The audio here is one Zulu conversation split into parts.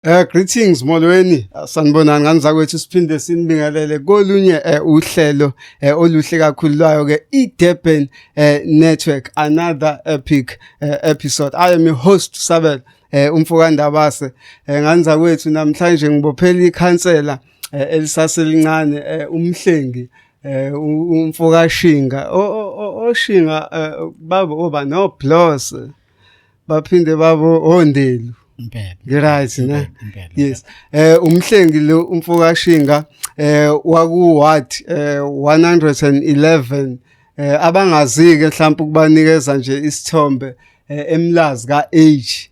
Greetings molweni, sanibonani ngani zakwethu siphinde sinibingelele kolunye uhlelo oluhle kakhulu lwayo ke iDurban Network, another epic episode. I am your host Sabel umfokandabase. Ngani zakwethu namhlanje ngibophela ikhansela elisaselincane umhlengi umfokashinga oshinga babo oba no plus baphinde babo ondelu. Right ne? Yes. Umhlengi lo umfokashinga waku what 111 abangazike mhlawumbe ukubanikeza nje isithombe emlazi kaH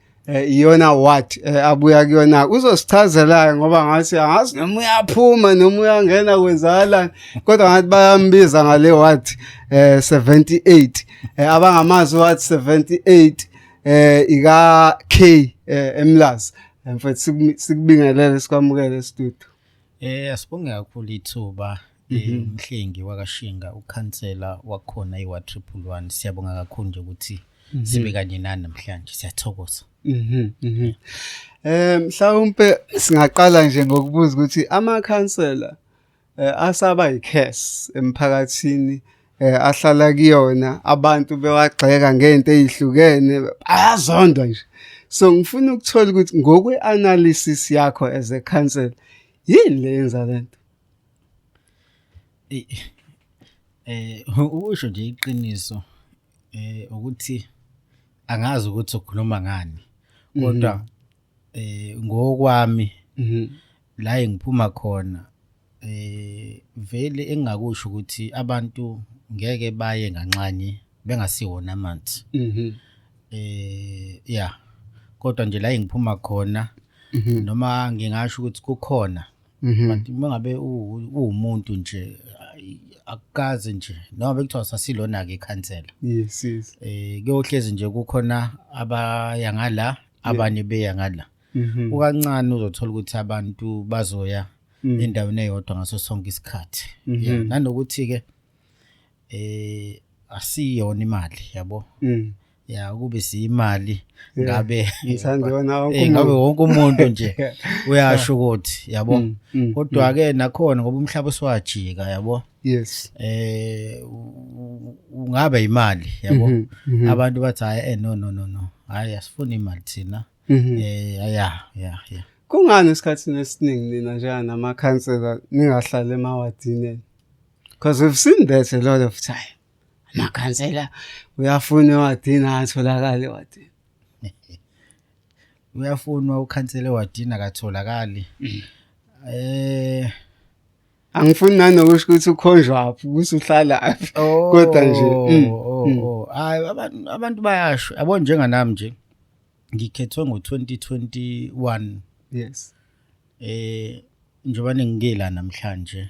iyona what abuya kuyona uzosichazela ngoba ngathi angazi noma uyaphuma noma uyangena kwenzakalani kodwa ngathi bayambiza ngale what 78 abangamazi what 78 ika K emlazi mfethu sikubingelele sikwamukele studio. Asibonge kakhulu ithuba umhlengi wakashinga ukhansela wakhona i111 siyabonga kakhulu nje ukuthi sibe kanye nani namhlanje siyathokoza. Mhlawumbe singaqala nje ngokubuza ukuthi amakhansela asaba iCAS emphakathini ahlala kuyona abantu bewagxeka ngento ezihlukene ayazondwa nje. So ngifuna ukuthola ukuthi ngokwe-analysis yakho as a council yini le yenza lento? Usho nje iqiniso ukuthi angazi ukuthi ukhuluma ngani kodwa ngokwami la engiphuma khona vele engakusho ukuthi abantu ngeke baye nganxanye bengasiwona amanzi. Yeah. Kodwa nje la engiphuma khona noma ngingasho ukuthi kukhona but mangabe umuntu nje akukaze nje noma bekuthiwa sasilona ke ikhansela. Yes. Kuyohlezi nje kukhona abayangala abanye beyangala. Ukancane uzothola ukuthi abantu bazoya endaweni eyodwa ngaso sonke isikhathi. Yeah, nanokuthi ke asiyona imali yabo. Ya kube siyimali ngabe ngabe wonke umuntu nje uyasho ukuthi yabo kodwa ke nakhona ngoba umhlaba uswajika yabo. Yes. Ungabe imali yabo abantu bathi hayi no hayi asifuni imali thina yeah. Kungani isikhathini esiningi nina njana namakhansela ningahlala emawadini? Because we've seen that a lot of time. Amakhansela uyafuna ewadini atholakala ewadini. Uyafuna ukhansela ewadini akatholakali. Angifuni nanokusho ukuthi ukhonjwaphi ukuthi uhlala kodwa nje hayi abantu bayasho yabo njenganami nje ngikhethwe ngo2021. Yes. Njengoba ngingela namhlanje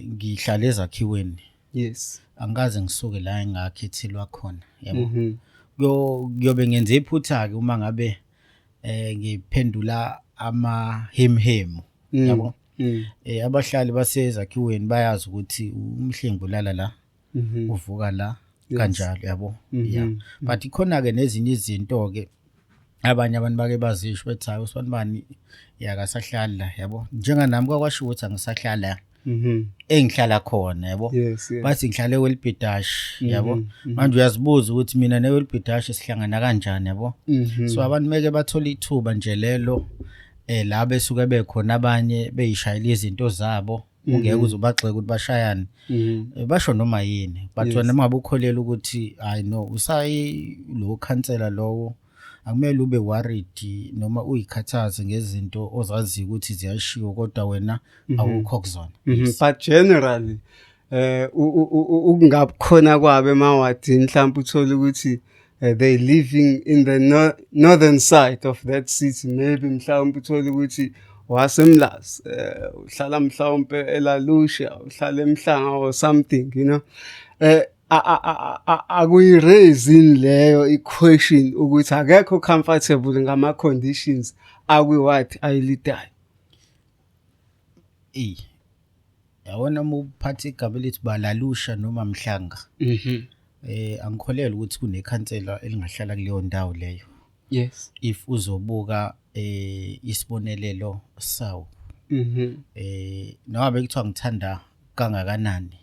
ngihlala ezakhiweni. Yes. Angikaze ngisuke la engakhethelwa khona yabo. Kuyobe ngenze iphutha ke uma ngabe ngiphendula amahemhemu yabo. Abahlali basezakhiweni bayazi ukuthi umhlengi ulala la uvuka la kanjalo yabo. Yeah. But ikhona ke nezinye izinto ke abanye abantu bake bazisho bethi hayi uSibani yakasahlala la yabo. Njenganami kwakwasho ukuthi angisahlala engihlala khona yabo. Bathi ngihlale eWelbedash yabo. Manje uyazibuza ukuthi mina neWelbedash sihlangana kanjani yabo. So abantu meke bathola ithuba nje lelo la besuke bekhona abanye beyishayila izinto zabo ungeke uzubagxeka ukuthi bashayana basho noma yini but wena mangabe ukholela ukuthi I know usayi lo khansela lowo akumele ube worried noma uyikhathaze ngezinto ozazi ukuthi ziyashiwo kodwa wena awukho kuzona. But generally ukungabukhona kwabe emawadini mhlawumbe uthola ukuthi they living in the northern side of that city, maybe mhlawumbe uthola ukuthi wasemlazi uhlala mhlawumbe elalusha uhlala emhlanga or something, you know. Akuyiraise leyo equation ukuthi akekho comfortable ngama conditions what ayilidayo. Yawona muphathi igaba lithi balalusha noma mhlanga. Angikholelwa ukuthi kunekhansela elingahlala kuleyo ndawo leyo. Yes. if uzobuka isibonelelo sawo noma bekuthiwa ngithanda kangakanani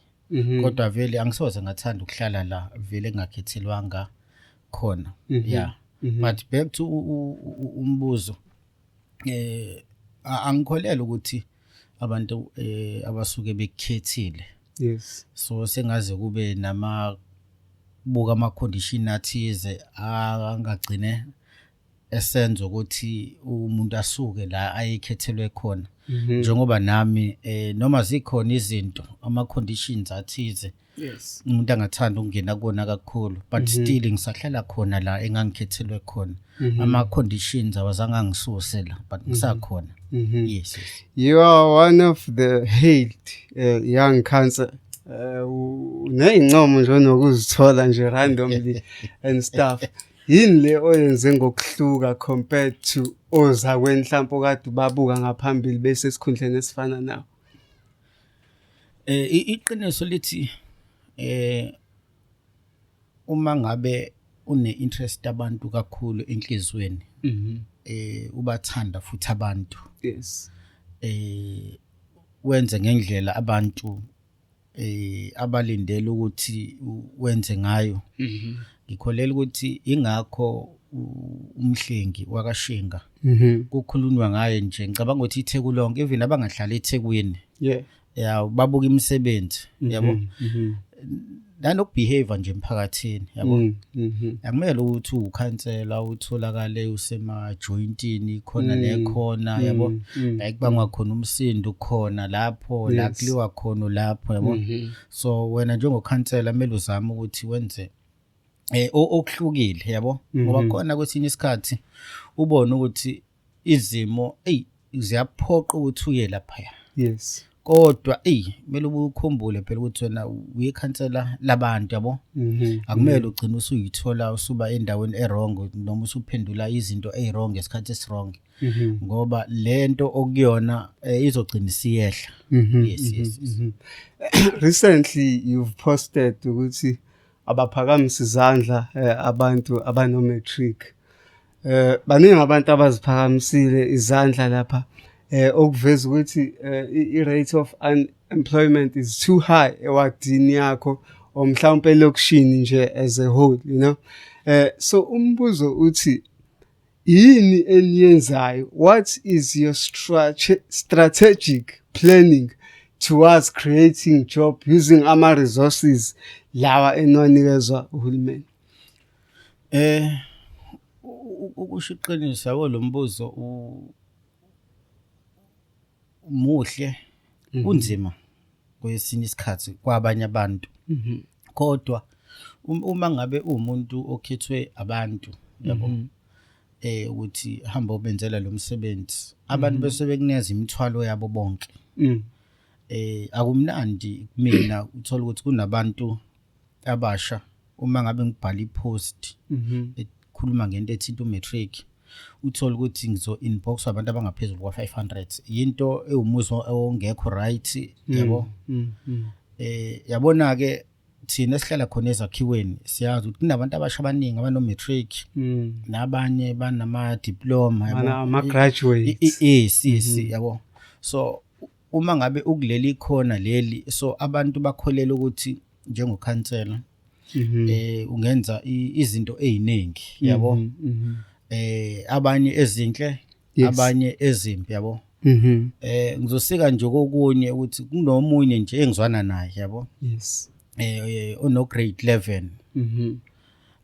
kodwa vele angisoze ngathanda ukuhlala la vele ngakhethelwanga khona yeah but back to umbuzo angikholela ukuthi abantu abasuke bekhethile yes so sengaze kube buka ama condition athize angagcine esenza ukuthi umuntu asuke la ayikhethelwe khona njengoba nami noma zikhona izinto ama conditions athize yes umuntu angathanda ukungena kona kakhulu but still ngisahlala khona la engangikhethelwe khona ama conditions awazange ngisuse la but ngisakhona yes you are one of the hailed young cancer neyincomo nje nokuzithola nje randomly and stuff yini le oyenze ngokuhluka compared to ozakweni mhlawumbe okade babuka ngaphambili bese esikhundleni esifana nawo iqiniso lithi uma ngabe une interest abantu kakhulu enhlizweni ubathanda futhi abantu yes wenze ngendlela abantu abalindele ukuthi wenze ngayo ngikholela ukuthi ingakho umhlengi wakashinga kukhulunywa ngaye nje ngicabanga ukuthi iThekulonke even abangahlala eThekwini yeah babuka imisebenzi yabo nanokubehavior nje emphakathini yabo akumele ukuthi ukhansela utholakale usema jointini khona nekhona yabo like bangwa khona umsindo khona lapho la kuliwa khona lapho yabo so wena njengokhansela kumele uzame ukuthi wenze okuhlukile yabo ngoba khona kwesinye isikhathi ubone ukuthi izimo ziyaphoqa ukuthi uye lapha yes kodwa kumele ukukhumbule phela ukuthi wena uyikhansela labantu yabo akumele ugcine usuyithola usuba endaweni errong noma usuphendula izinto ezwrong ngesikhathi eswrong ngoba lento okuyona izogcina isiyehla yes recently you've posted ukuthi abaphakamisa izandla abantu abano matric baningi abantu abaziphakamisile izandla lapha okuveza ukuthi i-rate of unemployment is too high ewadini yakho or mhlawumbe elokishini nje as a whole you know so umbuzo uthi yini eniyenzayo what is your strategic planning towards creating job using ama resources lawa enonikezwa uhulumeni ukushiqinisa lo mbuzo umuhle unzima kwesinye isikhathi kwabanye abantu kodwa uma ngabe umuntu okhethwe abantu yabo ukuthi hamba ubenzela lo msebenzi abantu bese bekunikeza imithwalo yabo bonke akumnandi mina uthola ukuthi kunabantu abasha uma ngabe ngibhala ipost ekhuluma ngento ethinta umatric uthola ukuthi ngizo-inbox abantu abangaphezulu kwa-500 yinto ewumuzwa ongekho right yabo yabona-ke thina esihlala khona ezakhiweni siyazi ukuthi kunabantu abasha abaningi abano-matric nabanye banama-diploma ama-graduates yes yabo so uma ngabe ukuleli khona leli so abantu bakholela ukuthi njengokhansela ungenza izinto eziningi yabo abanye ezinhle abanye ezimbi yabo ngizosika nje kokunye ukuthi kunomunye nje engizwana naye yabo yes ono grade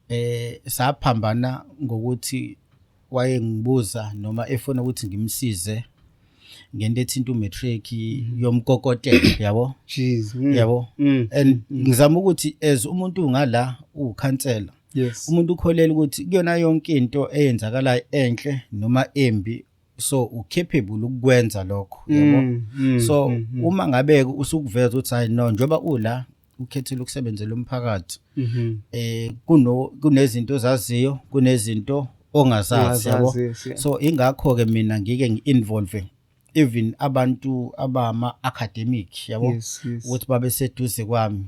11 saphambana ngokuthi wayengibuza noma efuna ukuthi ngimsize ngento ethinta umatric yomkokotelo yabo jeez yabo and ngizama ukuthi as umuntu ngala ukhansela yes umuntu ukholela ukuthi kuyona yonke into eyenzakalayo enhle noma embi so ucapable ukwenza lokho yabo so uma ngabe usukuveza ukuthi hayi no njoba ula ukhethile ukusebenzela umphakathi kunezinto ozaziyo kunezinto ongazazi yabo so ingakho ke mina ngike ngiinvolve even abantu abama academic yabo Yes, yes. ukuthi babe seduze kwami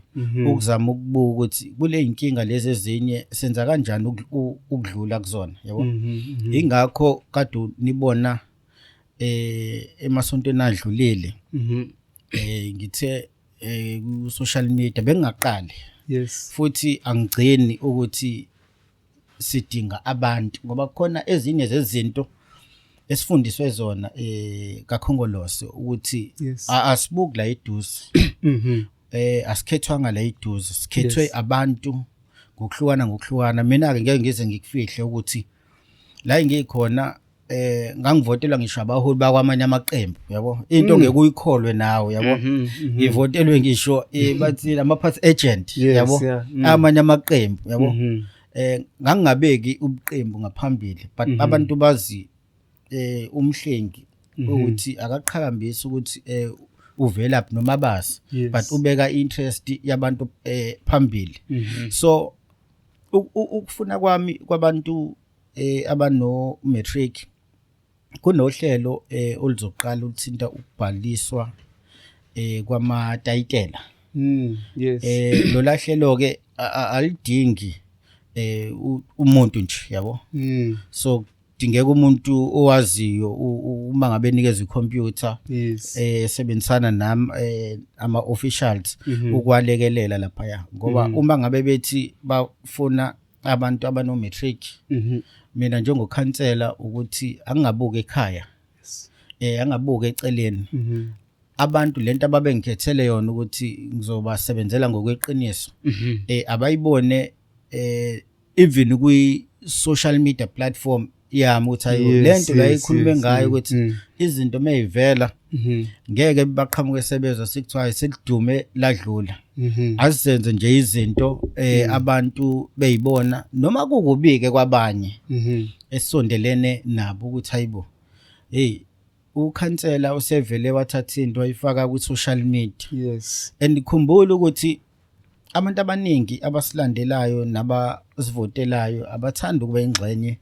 ukuzama ukubuka ukuthi kule inkinga lezi ezinye senza kanjani ukudlula kuzona yabo. Ingakho kade nibona emasontweni adlulile ngithe ku social media bengaqali Yes. futhi angigcini ukuthi sidinga abantu ngoba khona ezinye zezinto esifundiswe zona kakhongolose ukuthi Yes. asibuki la eduze asikhethwanga la eduze sikhethwe Yes. abantu ngokuhlukana mina ke ngeke ngize ngikufihle ukuthi la ngikhona ngangivotelwa ngisho abaholi bakwamanye amaqembu yabo into ngeke uyikholwe nawe yabo ngivotelwe ngisho bathi ama pass agent Yes, yabo yeah. amanye amaqembu yabo ngangingabeki ubuqembu ngaphambili but abantu bazi umhlengi ukuthi akaqhakambisa ukuthi uvelaphi noma basi Yes. but ubeka interest yabantu phambili. So ukufuna kwami kwabantu abano matric kunohlelo oluzoqala uthinta ukubhaliswa kwamatayitela. Yes. Lo lahlelo ke alidingi umuntu nje yabo. So dingeka umuntu owaziyo uma ngabe nikeza icomputer Yes. sebenzisana nami ama officials ukwalekelela lapha ngoba uma ngabe bethi bafuna abantu abano matric mina njengokhansela ukuthi angabuke ekhaya angabuke eceleni abantu lento ababengikhethele yona ukuthi ngizobasebenzela ngokweqiniso abayibone even kwi social media platform yami ukuthi ayo lento la ikhulume ngayo ukuthi izinto mayivela ngeke baqhamuke sebezwa sikuthiwa selidume ladlula asizenze nje izinto abantu beyibona noma kukubike kwabanye esondelene nabo ukuthi hayibo hey ukhansela usevele wathatha into ayifaka ku social media. Yes. Andikhumbula ukuthi abantu abaningi abasilandelayo nabasivotelayo abathanda ukuba ingxenye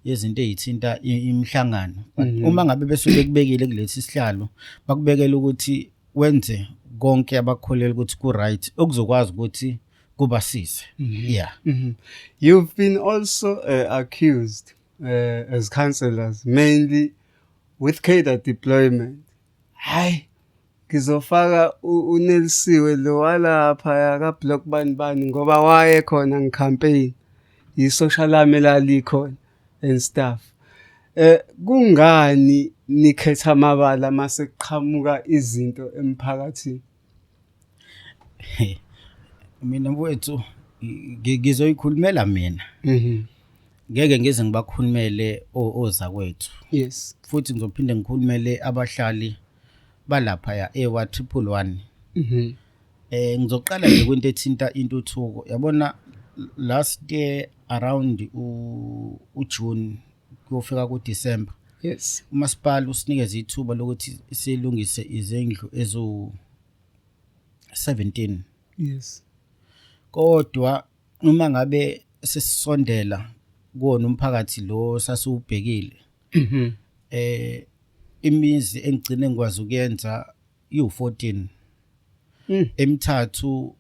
yezinto ezithinta imihlangano. Uma ngabe besuke kubekile kulesi sihlalo bakubekela ukuthi wenze konke abakholela ukuthi ku right okuzokwazi ukuthi kubasize. Yeah. You've been also accused as councillors mainly with cadre deployment. Hayi ngizofaka uNelsiwe lo walapha ka block bani ngoba waye khona ngicampaign i-social army lalikhona and stuff. Kungani nikhetha amabala mase kuqhamuka izinto emphakathini? Mina mfowethu ngizoyikhulumela mina. Ngeke ngize ngibakhulumele ozakwethu. Yes. Futhi ngizophinde ngikhulumele abahlali balapha ya ewa 111. Ngizoqala nje kwento ethinta intuthuko. Yabona last year around uJune kufika kuDecember. Yes. uMasipala usinikeze ithuba lokuthi silungise izindlu ezo 17. Yes. Kodwa uma ngabe sesisondela kuona umphakathi lo sasubhekile imizi engigcine ngikwazi ukuyenza u14 emithathu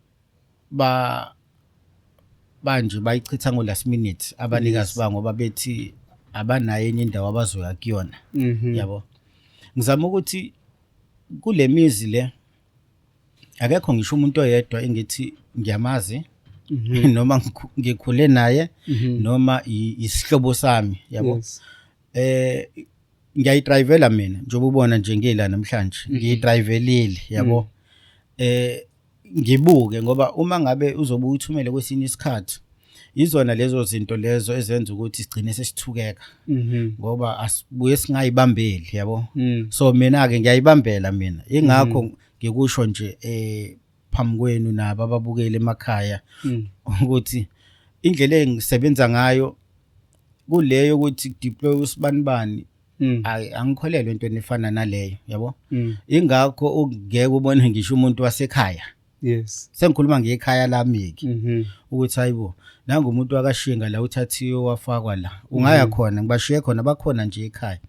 banje bayichitha ngo last minute abanikazi ba ngoba bethi abanayo enye indawo abazoya kuyona yabo. Ngizama ukuthi kule mizi le akekho ngisho umuntu oyedwa engithi ngiyamazi noma ngikhule naye noma isihlobo sami yabo. Ngiyayidrivela mina njengoba ubona nje ngila namhlanje ngiyidrivelile yabo. Ngibuke ngoba uma ngabe uzobe uthumele kwesinye isikhathi izona lezo zinto lezo ezenza ukuthi sigcine sesithukeka ngoba asibuye singayibambeli yabo. So mina ke ngiyayibambela mina ingakho ngikusho nje phambi kwenu nabo ababukele emakhaya ukuthi indlela engisebenza ngayo kuleyo ukuthi deploy usibanibani angikholelwe into efana naleyo yabo. Ingakho ungeke ubone ngisho umuntu wasekhaya Yes. Sengikhuluma ngekhaya lami ke ukuthi hayibo nangumuntu wakashinga la uthathiwe wafakwa la ungaya khona ngibashiye khona bakhona nje ekhaya.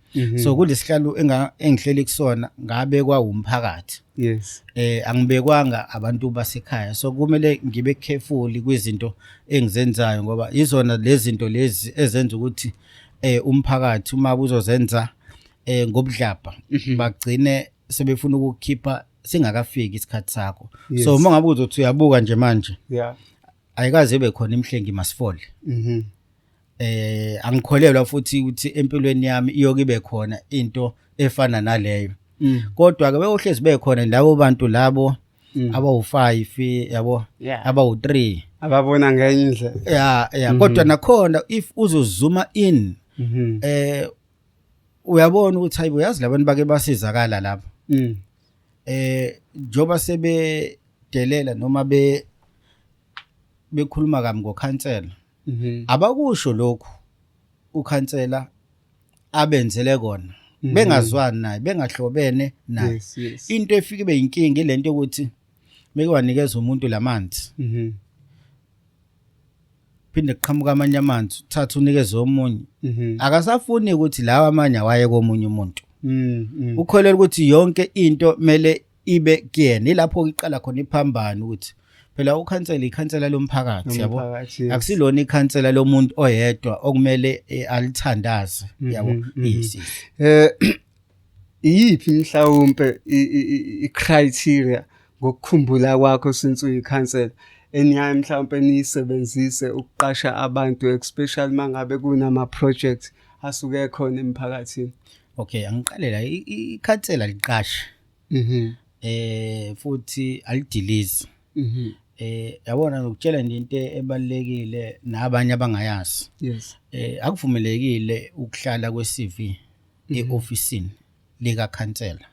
So kulesihlalo engihleli kusona ngabekwa umphakathi. Yes. Angibekwanga abantu basekhaya. So kumele ngibe careful kwizinto engizenzayo ngoba izona lezi zinto lezi ezenza ukuthi umphakathi uma uzozenza ngobudlapha bagcine sebefuna ukukhipha singakafiki isikhathi sakho. So uma ngabe uzothi uyabuka nje manje ayikaze ibe khona imhlengi masifole. Angikholelwa futhi ukuthi empilweni yami iyokibe khona into efana naleyo. Kodwa ke beyohlezi bekhona labo bantu labo abawu5 yabo abawu3 ababona ngenye indlela. Kodwa nakhona if uzozuma in uyabona ukuthi hayibo yazi labantu bake basizakala lapha. Njoba sebedelela noma bekhuluma kami ngokhansela abakusho lokhu ukhansela abenzele kona bengazwani naye bengahlobene naye. Into efike ibe inkingi lento ukuthi meke wanikeza umuntu lamanzi phinde kuqhamuka amanye amanzi uthatha unikeze omunye akasafuni ukuthi lawa amanye awaye komunye umuntu. Ukholelwa ukuthi yonke into mele ibe kuyena ilapho iqala khona iphambano ukuthi phela ukhansela ikhansela lomphakathi yabo akusilona ikhansela lomuntu oyedwa okumele alithandaze yabo. Iyiphi mhlawumbe icriteria ngokukhumbula kwakho since uyikhansela eniyaye mhlawumbe nisebenzise ukuqasha abantu especially mangabe kunama projects asuke khona emphakathini? Okay, angiqale la ikhansela liqasha futhi alidilizi. Yabona ngokutshela nje into ebalekile nabanye abangayazi. Yes. Akuvumelekile ukuhlala kwe-CV eofisini lika khansela.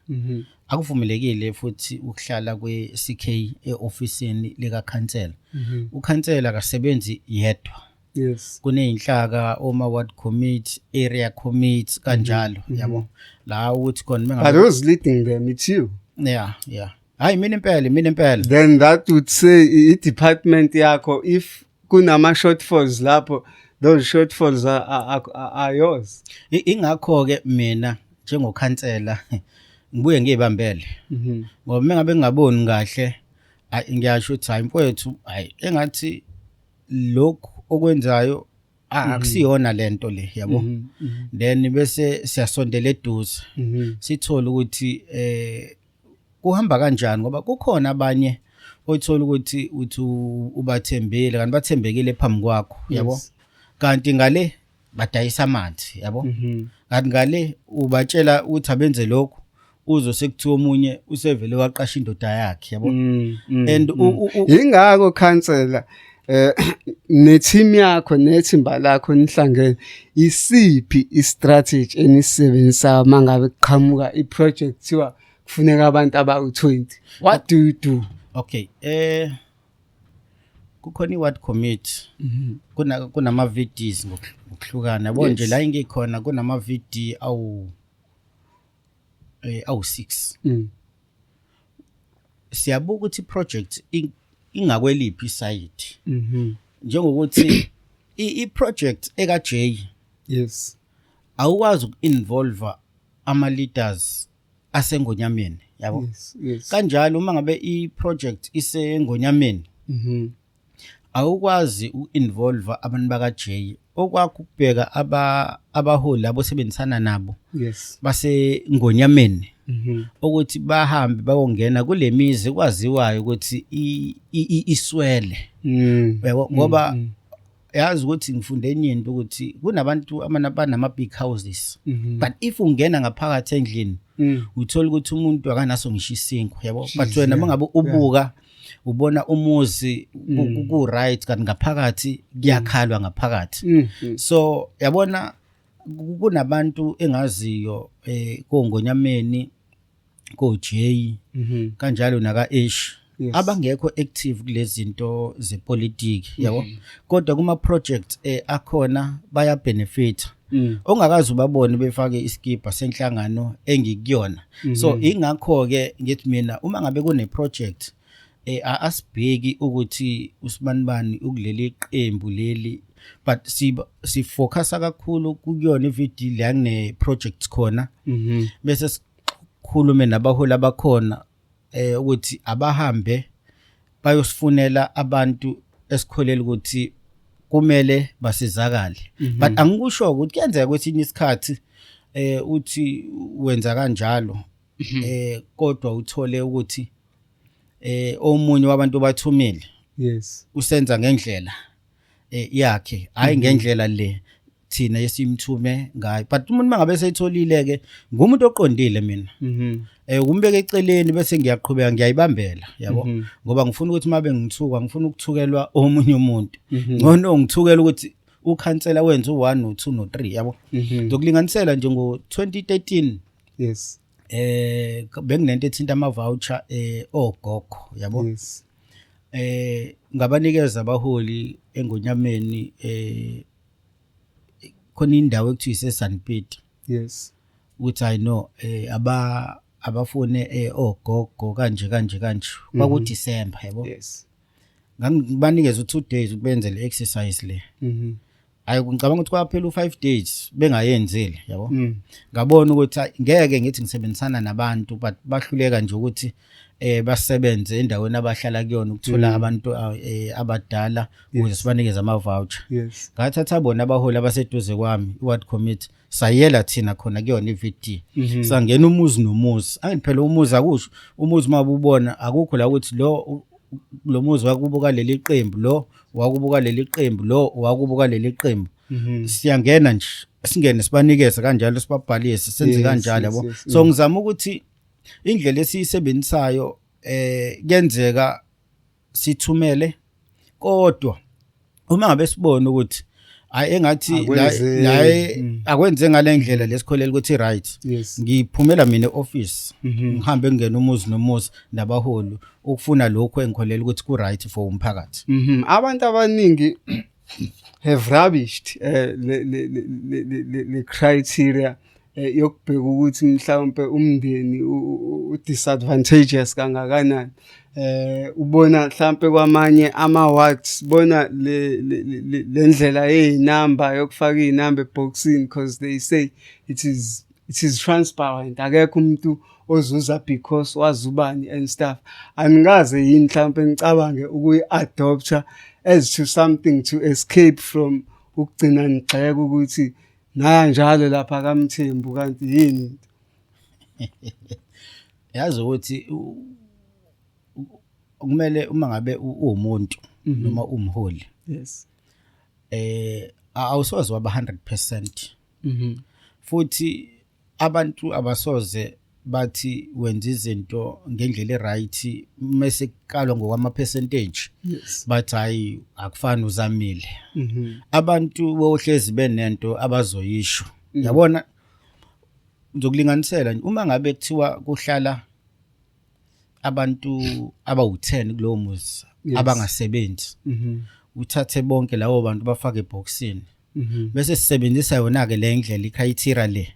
Akuvumelekile futhi ukuhlala kwe-CK eofisini lika khansela. Ukhansela akasebenzi yedwa. Yes. Kuneyinhlaka oma ward committee, area committee kanjalo yabo. La ukuthi khona mengabe but who's leading them? It's you. Yeah. Hayi mina impela. Then that would say i-department yakho if kunama shortfalls lapho those shortfalls are yours. Ingakho ke mina njengokhansela ngibuye ngibambele. Ngoba mengabe ngingaboni kahle ngiyasho ukuthi hayi mfowethu hayi engathi lokho okwenzayo akusiyona lento le yabo. Then bese siyasondela eduze sithola ukuthi kuhamba kanjani ngoba kukhona abanye oyithola ukuthi ubathembile kanti bathembekile phambi kwakho yabo. Kanti ngale badayisa amanzi yabo. Kanti ngale ubatshela ukuthi abenze lokho uzosekuthiwa omunye usevele waqasha indoda yakhe yabo. And ingakho khansela neteam yakho nethimba lakho nihlangene isiphi istrategy enisebenzisa mangabe kuqhamuka iproject thiwa kufuneka abantu abawu20? What do you do? Okay, kukhona iward committee kunama VDs ngokuhlukana yabo. Nje la ingikhona kunama VD awu6. Siyabuka ukuthi project ingakweliphi side. Njengokuthi i-project eka J awukwazi uku-involve ama leaders asengonyameni yabo. Kanjalo uma ngabe i-project isengonyameni awukwazi uku-involve abantu baka J okwakho ukubheka abaholi labo sebenzisana nabo basengonyameni ukuthi bahambe bayongena kule mizi kwaziwayo ukuthi iswele ngoba yazi ukuthi ngifunde enyinto ukuthi kunabantu abanama big houses but if ungena ngaphakathi endlini uthola ukuthi umuntu akanaso ngisho isinkwa yabo. But wena mangabe ubuka ubona umuzi ku right kanti ngaphakathi kuyakhalwa ngaphakathi. So yabona kunabantu engaziyo kongonyameni ko J kanjalo naka H abangekho active kulezi zinto zepolitiki yabo. Kodwa kuma project akhona baya benefit ongakazi ubabone befake iskipa senhlangano engikuyona. So ingakho ke ngithi mina uma ngabe kune project asibheki ukuthi usibanibani ukuleli qembu leli, but sifocusa kakhulu kuyona ivideo la kune projects khona bese sikhulume nabaholi abakhona ukuthi abahambe bayosifunela abantu esikholela ukuthi kumele basizakale. But angikusho ukuthi kuyenzeka kwesinye isikhathi uthi wenza kanjalo kodwa uthole ukuthi omunye wabantu bathumile usenza ngendlela yakhe hayi ngendlela le thina esimthume ngayo. But umuntu mangabe seyitholile ke ngumuntu oqondile mina ukumbeka eceleni bese ngiyaqhubeka ngiyayibambela yabo, ngoba ngifuna ukuthi mabe ngithuka ngifuna ukuthukelwa omunye umuntu ngono ngithukela ukuthi ukhansela wenza u1 no2 no3 yabo. Ngizokulinganisela nje ngo2013 bekunento ethinta ama voucher ogogo yabo, ngabanikeza abaholi engonyameni khona indawo ekuthiwa iseSandpit ukuthi I know abafune ogogo kanje kwaku December yabo. Ngangibanikeza u2 days ukubenze le exercise le. Hayi ngicabanga ukuthi kwaphela u5 days bengayenzile yabo. Ngabona ukuthi ngeke ngithi ngisebenzisana nabantu but bahluleka nje ukuthi basebenze endaweni abahlala kuyona ukuthola abantu abadala ukuze sibanikeze ama voucher. Ngathatha bona abaholi abaseduze kwami iward committee sayela thina khona kuyona iVD. Sangena umuzi nomuzi. Angiphela umuzi akusho umuzi mabubona akukho la ukuthi lo muzi wakubuka leli qembu, lo wakubuka leli qembu, lo wakubuka leli qembu. Siyangena nje singene sibanikeze kanjalo sibabhalise senze kanjalo yabo. So ngizama ukuthi indlela esiyisebenzisayo kuyenzeka sithumele kodwa uma ngabe sibona ukuthi hayi engathi la akwenze ngale ndlela lesikholela ukuthi right, ngiphumela mina eoffice ngihambe ngene umuzi nomuzi nabaholi ukufuna lokho engikholela ukuthi ku right for umphakathi. Abantu abaningi have rubbished le criteria yokubheka ukuthi mhlawumbe umndeni disadvantageous kangakanani. Ubona mhlawumbe kwamanye ama wards bona le ndlela yeinamba yokufaka inamba eboxini because they say it is transparent, akekho umuntu ozuza because wazubani and stuff. Angaze yini mhlawumbe ngicabange ukuyi-adopta as to something to escape from ukugcina ngigxeka ukuthi naya njalo lapha kaMthembu kanti yini yazi ukuthi kumele uma ngabe umuntu noma umholi awusoze waba 100%. Futhi abantu abasoze bathi wenza izinto ngendlela eright mase kukalwa ngokwama percentage but hayi akufani uzamile. Abantu bohlezi benento abazoyisho yabona. Ngizokulinganisela uma ngabe kuthiwa kuhlala abantu abawu10 kulowo muzi abangasebenzi, uthathe bonke lawo bantu bafake eboxini bese sisebenzisa yona ke le ndlela icriteria le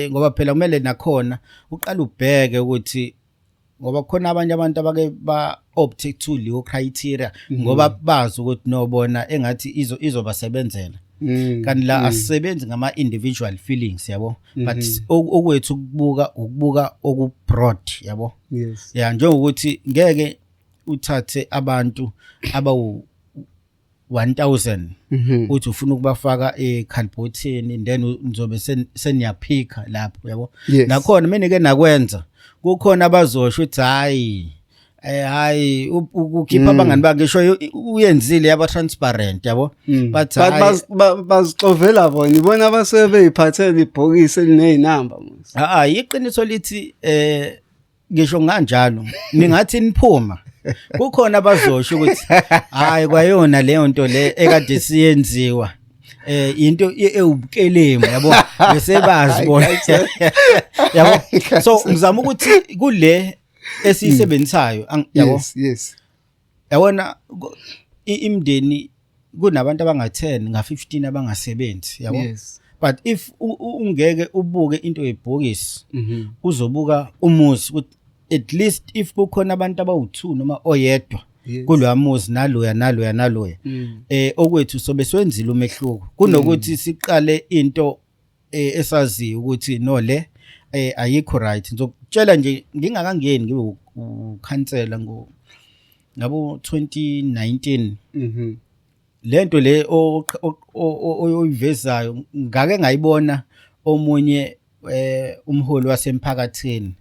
ngoba phela kumele nakhona uqala ubheke ukuthi ngoba khona abanye abantu abake ba opte to leyo criteria ngoba bazi ukuthi nobona engathi izobasebenzela kanti la asisebenzi ngama individual feelings yabo, but okwethu ukubuka oku broad yabo. Yeah, njengokuthi ngeke uthathe abantu abawu 1000 uthi ufuna ukubafaka ekhalibhothini then nizobe seniyaphika lapho yabo. Nakhona menike nakwenza kukhona abazosho ukuthi hayi ukukhipha abangani bakhe ngisho uyenzile yaba transparent yabo, but bazixovela bona ibona abasebe iphathele ibhokisi elineinamba musi. Iqiniso lithi ngisho kanjalo ningathi niphuma kukhona abazosho ukuthi hayi kwayona leyo nto le ekade siyenziwa into ewubukelemu yabo bese bazi bona yabo. So ngizama ukuthi kule esisebenzayo yabo yabona imndeni kunabantu abanga10 nga15 abangasebenzi yabo. But if ungeke ubuke into yebhokisi uzobuka umuzi ukuthi at least if kukhona abantu abawu2 noma oyedwa Yes. kulwamuzi naloya okwethu sobe swenzile umehluko kunokuthi siqale into esaziyo ukuthi no le ayikho right ngizokutshela nje ngingakangeni ngibe ukhansela ngabo 2019 lento le oyivezayo ngake ngayibona omunye umholi wasemphakathini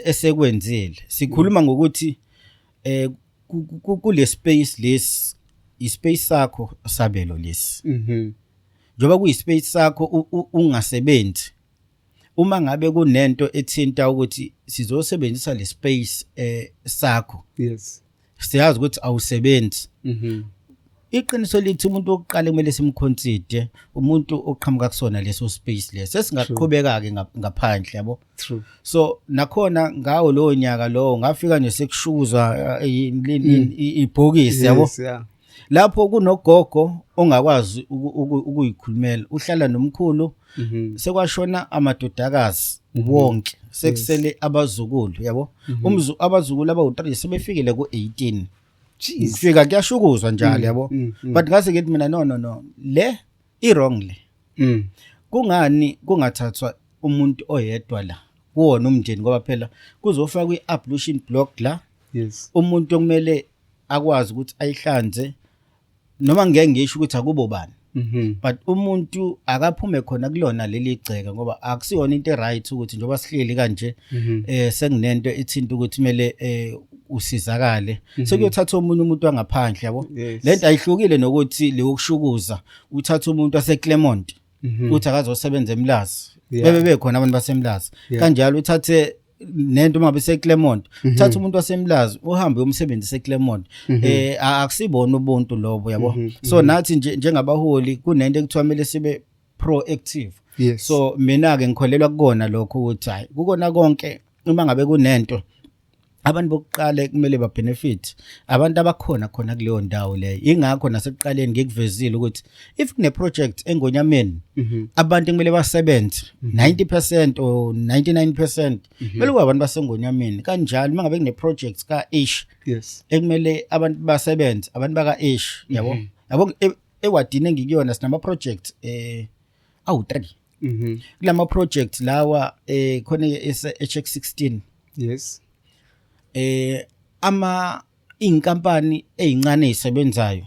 esekwenzile sikhuluma ngokuthi kule space lesi ispace sakho sabelo lesi njoba kuyispace sakho ungasebenzi uma ngabe kunento ethinta ukuthi sizosebenzisa le space sakho yes siyazi ukuthi awusebenzi iqiniso lithi umuntu oqala kumele simconsider umuntu oqhamuka kusona leso space leso sesingaqhubeka ke ngaphandle yabo true so nakhona ngawo lo nyaka lo ngafika nje sekushukuzwa ibhokisi yabo lapho kunogogo ongakwazi ukuyikhulumela uhlala nomkhulu sekwashona amadodakazi wonke sekusele abazukulu yabo abazukulu abawu3 sebefikile ku18 fika kuyashukuzwa njalo yabo but ngase ngithi mina no le wrong le kungani kungathathwa umuntu oyedwa la kuwona umndeni ngoba phela kuzofaka iablution block la yes umuntu okumele akwazi ukuthi ayihlanze noma ngeke ngisho ukuthi akubo bani but umuntu akaphume khona kulona leli gceke ngoba akusiyona into right ukuthi njoba sihleli kanje sekunento ethinta ukuthi kumele usizakale sekuyothatha umuntu wangaphandle yabo lento ayihlukile nokuthi leyokushukuza uthatha umuntu waseClermont uthi akazosebenza eMlazi bebe khona abantu baseMlazi kanjalo uthathe nento uma beseClermont uthatha umuntu waseMlazi uhambe umsebenzi eseClermont akusibona ubuntu lobo yabo so nathi njengabaholi kunento ekuthiwa kumele sibe proactive so mina ke ngikholelwa kukona lokho ukuthi hayi kukona konke uma ngabe kunento abantu bokuqala kumele ba benefit abantu abakhona khona kuleyo ndawo leyo ingakho nasekuqaleni ngikuvezile ukuthi if kune project engonyameni abantu kumele basebenze 90% or 99% kumele kube abantu basengonyameni kanjalo mangabe kune projects ka-ish ekumele abantu basebenze abantu baka-ish yabo ewadini engikuyona sinama project awu3 kulama project lawa khona HX16 yes inkampani ezincane ezisebenzayo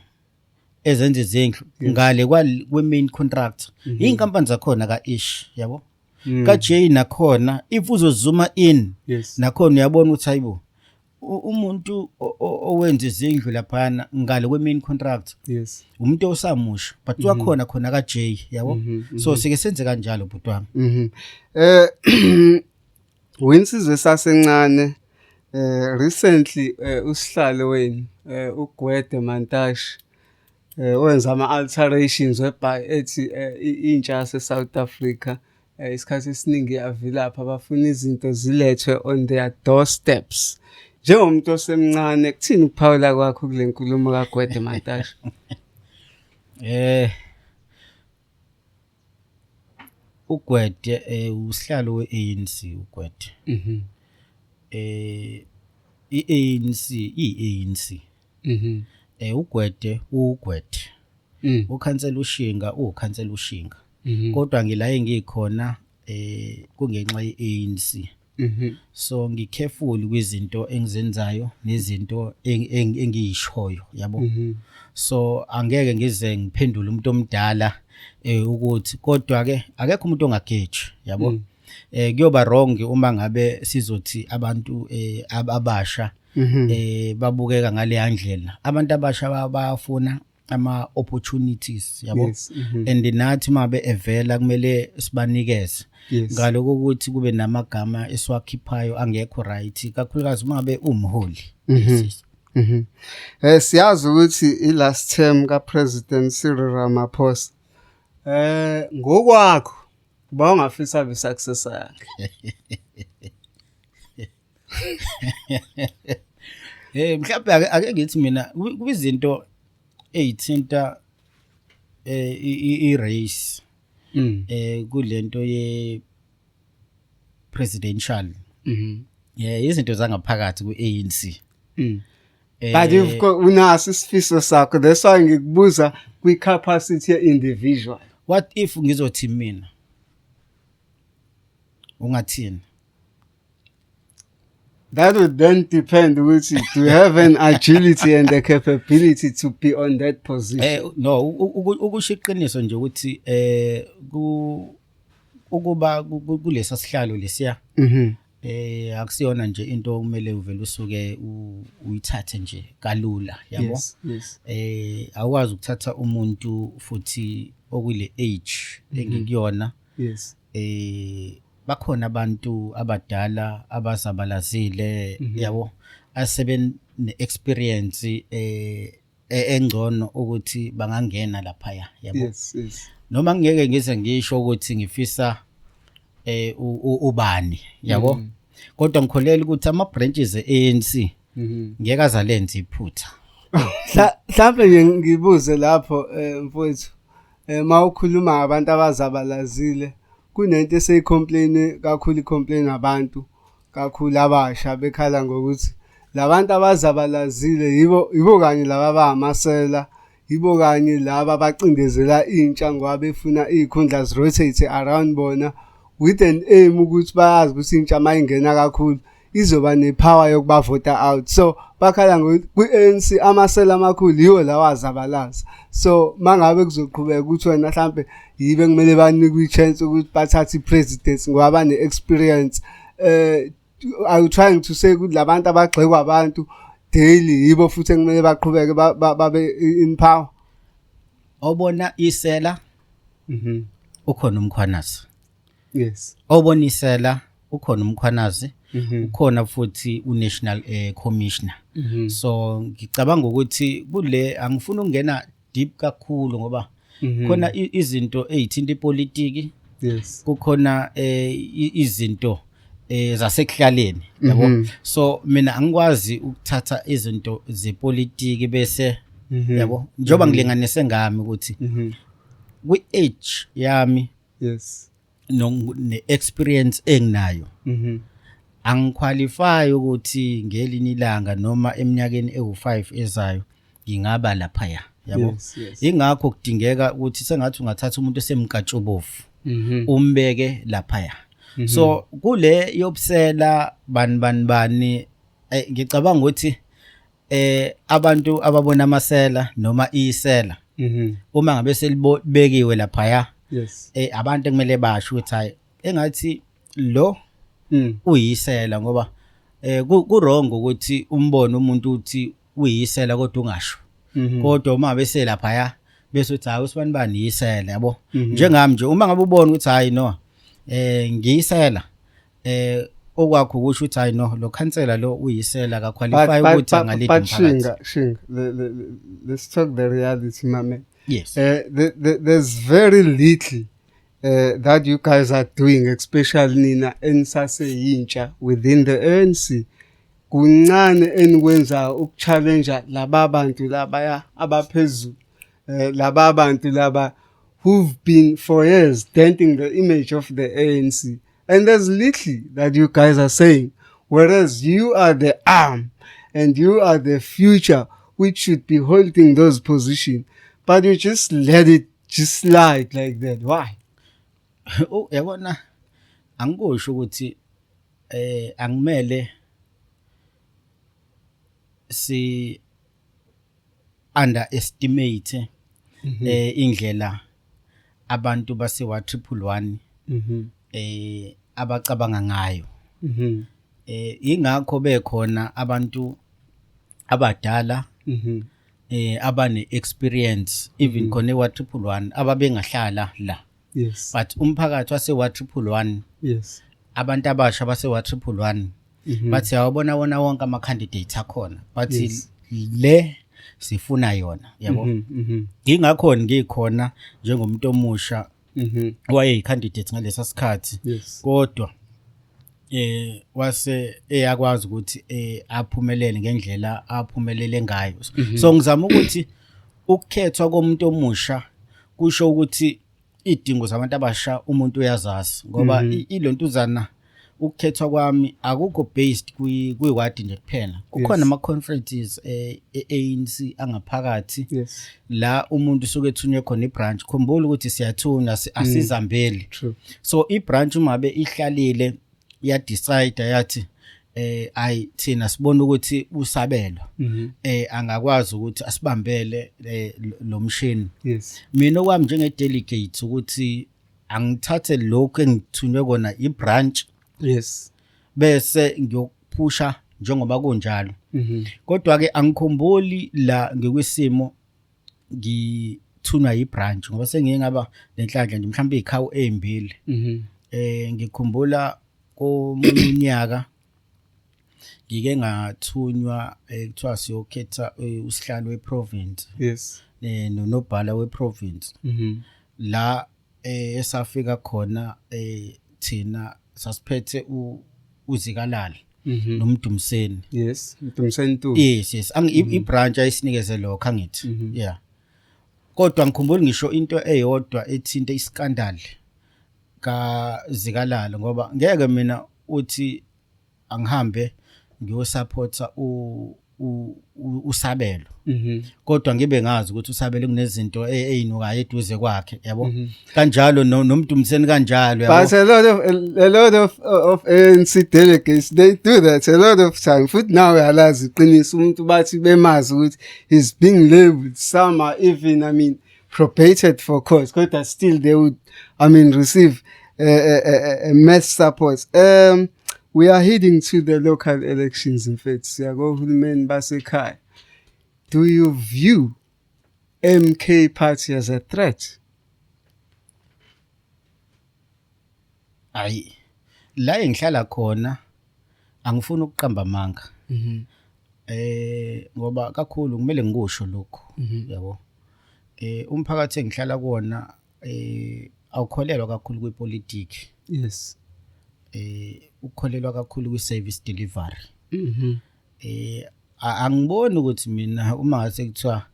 ezenza izindlu ngale kwe-main contractor inkampani zakhona ka-ish yabo ka-J nakhona if uzozuma in nakhona uyabona ukuthi hayibo umuntu owenza izindlu laphana ngale kwe-main contractor umuntu osamusha but wakhona khona ka-J yabo so sike senze kanjalo bhuti wami Winsizwe sasencane recently usihlalo wenu uGwede Mantashe wenza ama-alterations ethi intsha yaseSouth Africa isikhathi esiningi yavilapha bafuna izinto zilethwe on their doorsteps njengomuntu osemncane kuthini ukuphawula kwakho kule nkulumo kaGwede Mantashe uGwede usihlalo we-ANC uGwede i-ANC uGwede ukhansela uShinga ukhansela uShinga kodwa ngilaye ngikhona kungenxa ye-ANC so ngicareful kwizinto engizenzayo nezinto engiyishoyo yabo so angeke ngize ngiphendule umuntu omdala ukuthi kodwa ke akekho umuntu ongageji yabo kuyoba wrong uma ngabe sizothi abantu abasha babukeka ngale yandlela abantu abasha bayafuna ama opportunities yabo and nathi mabe evela kumele sibanikeze ngaloko ukuthi kube namagama esiwakhiphayo angekho right kakhulukazi uma ngabe umholi siyazi ukuthi i-last term ka-President Cyril Ramaphosa ngokwakho ba ungafisa abe successor yakhe mhlawumbe ake ngithi mina kubizinto ezithinta i-race kulento ye presidential izinto zangaphakathi ku-ANC. But you've got unaso isifiso sakho, that's why ngikubuza kwi-capacity ye-individual. What if ngizothi mina ungathini? That would then depend ukuthi do you have an agility and the capability to be on that position. No, ukusho iqiniso nje ukuthi ukuba kulesa sihlalo lesiya akusiyona nje into okumele uvele usuke uyithathe nje kalula, yabo. Yes. Awukwazi ukuthatha umuntu futhi okule age engikuyona. Yes. Bakhona abantu abadala abazabalazile, yabo, aseben experience engcono ukuthi bangangena lapha, yabo. Yes. Noma ngeke ngize ngisho ukuthi ngifisa ubani, yabo. Kodwa ngikholela ukuthi ama branches e-ANC ngeke azalenza iphutha. Mhlawumbe ngibuze lapho mfowethu, mawukhuluma ngabantu abazabalazile, kunento eseyicomplain kakhulu, icomplain abantu kakhulu abasha bekhala ngokuthi labantu abazabalazile yibo kanye laba abangamasela, yibo kanye laba abacindezela intsha ngoba befuna izikhundla zirotate around bona with an aim ukuthi bayazi ukuthi intsha mayingena kakhulu izoba nepower yokubavota out. So bakhala ngokuthi kwi-ANC amasela amakhulu yiwo lawa azabalaza. So mangabe kuzoqhubeka ukuthi wena mhlambe yibe kumele banikwe i-chance ukuthi bathathe i-president ngoba bane-experience, are you trying to say ukuthi labantu abagxekwa abantu daily yibo futhi kumele baqhubeke babe in power? Obona isela ukhona umkhwanazi. Yes. Obona isela ukhona umkhwanazi, ukhona futhi uNational Commissioner. So ngicabanga ukuthi kule angifuni ukungena deep kakhulu ngoba khona izinto ezithinta ipolitiki. Yes. Kukhona izinto zasekuhlaleni, yabo. So mina angikwazi ukuthatha izinto zepolitiki bese, yabo, njoba ngilinganise ngami ukuthi kwi-age yami, yes, ne-experience enginayo, angiqualify ukuthi ngelinye ilanga noma eminyakeni ewu5 ezayo ngingaba lapha, yabo. Yes. Ingakho kudingeka ukuthi sengathi ungathatha umuntu esemkatshubovu umbeke lapha. So kule yobusela bani ngicabanga ukuthi abantu ababona amasela noma isela uma ngabe selibekiwe lapha, yes, abantu kumele basho ukuthi hayi engathi lo uyisela ngoba ku-wrong ukuthi umbone umuntu uthi uyisela kodwa ungasho. Kodwa uma ngabe selapha bese uthi hayi usibani bani yisela, yabo. Njengami nje uma ngabe ubona ukuthi hayi no ngiyisela, okwakho kusho ukuthi hayi no lo khansela lo uyisela ka qualify ukuthi angalidi umphakathi. But Shinga, let's talk the reality, my man. Yes. There's very little that you guys are doing, especially nina enisaseyintsha within the ANC. Kuncane enikwenza ukuchallenge laba bantu labaya abaphezulu, laba bantu laba who've been for years denting the image of the ANC. And there's little that you guys are saying, whereas you are the arm and you are the future which should be holding those positions. But you just let it just slide like that. Why? Oh, yabona angikusho ukuthi angimele si underestimate indlela abantu basewa 111 abacabanga ngayo. Ingakho bekhona abantu abadala abane experience even khona ewa 111 ababengahlala la. Yes. But umphakathi wasewa 111, yes, abantu abasha basewa 111 bathi awubona wona wonke ama candidates akhona, but yes, le sifuna yona, yabo. Ingakho ngikhona njengomuntu omusha waye candidate ngalesa sikhathi. yes, Kodwa wase eyakwazi ukuthi aphumelele ngendlela aphumelele ngayo. So ngizama ukuthi ukukhethwa komuntu omusha kusho ukuthi idingo zabantu abasha umuntu uyazazi ngoba ilontuzana ukukhethwa kwami akukho based kwi-ward nje kuphela. Kukhona ama-conferences e-ANC angaphakathi la umuntu usuke ethunywe khona i-branch. Khumbula ukuthi siyathunywa asizambeli. So i-branch uma be ihlalile ya-decide yathi ayi thina sibona ukuthi usabelo angakwazi ukuthi asibambele lo mshini. Mina okwami njenge-delegate ukuthi angithathe lokho engithunywe kona i-branch bese ngiyokuphusha njengoba kunjalo. Kodwa ke angikhumbuli la ngikwisimo ngithunywa i-branch ngoba sengingaba lenhlanhla nje mhlawumbe izikhawu ezimbili. Ngikhumbula komunyaka ngike ngathunywa kuthiwa siyokhetha usihlalo weprovince nonobhala weprovince la esafika khona thina sasiphethe uZikalala noMdumseni. Mdumseni tu. Yes ibranch ayisinikeze lokho angithi. Kodwa ngikhumbula ngisho into eyodwa ethinta iskandal kaZikalala ngoba ngeke mina uthi angihambe ngiyosupporta usabelo kodwa ngibe ngazi ukuthi usabelo kunezinto ezinukayo eduze kwakhe yabo kanjalo noMdumseni kanjalo yabo. But a lot of ANC delegates they do that a lot of time. Futhi now uyalazi iqiniso umuntu bathi bemazi ukuthi is being labeled, some are even probated for cause kodwa still they would receive a mass support. We are heading to the local elections, in fact. Siyagohulumeni basekhaya. Do you view MK Party as a threat? Ayi. La engihlala khona angifuni ukuqamba amanga. Ngoba kakhulu kumele ngikusho lokho, yabo. Umphakathi engihlala kuona awukholelwa kakhulu kwipolitiki. Yes. Ukholelwa kakhulu kwi-service delivery. Angiboni ukuthi mina uma ngase kuthiwa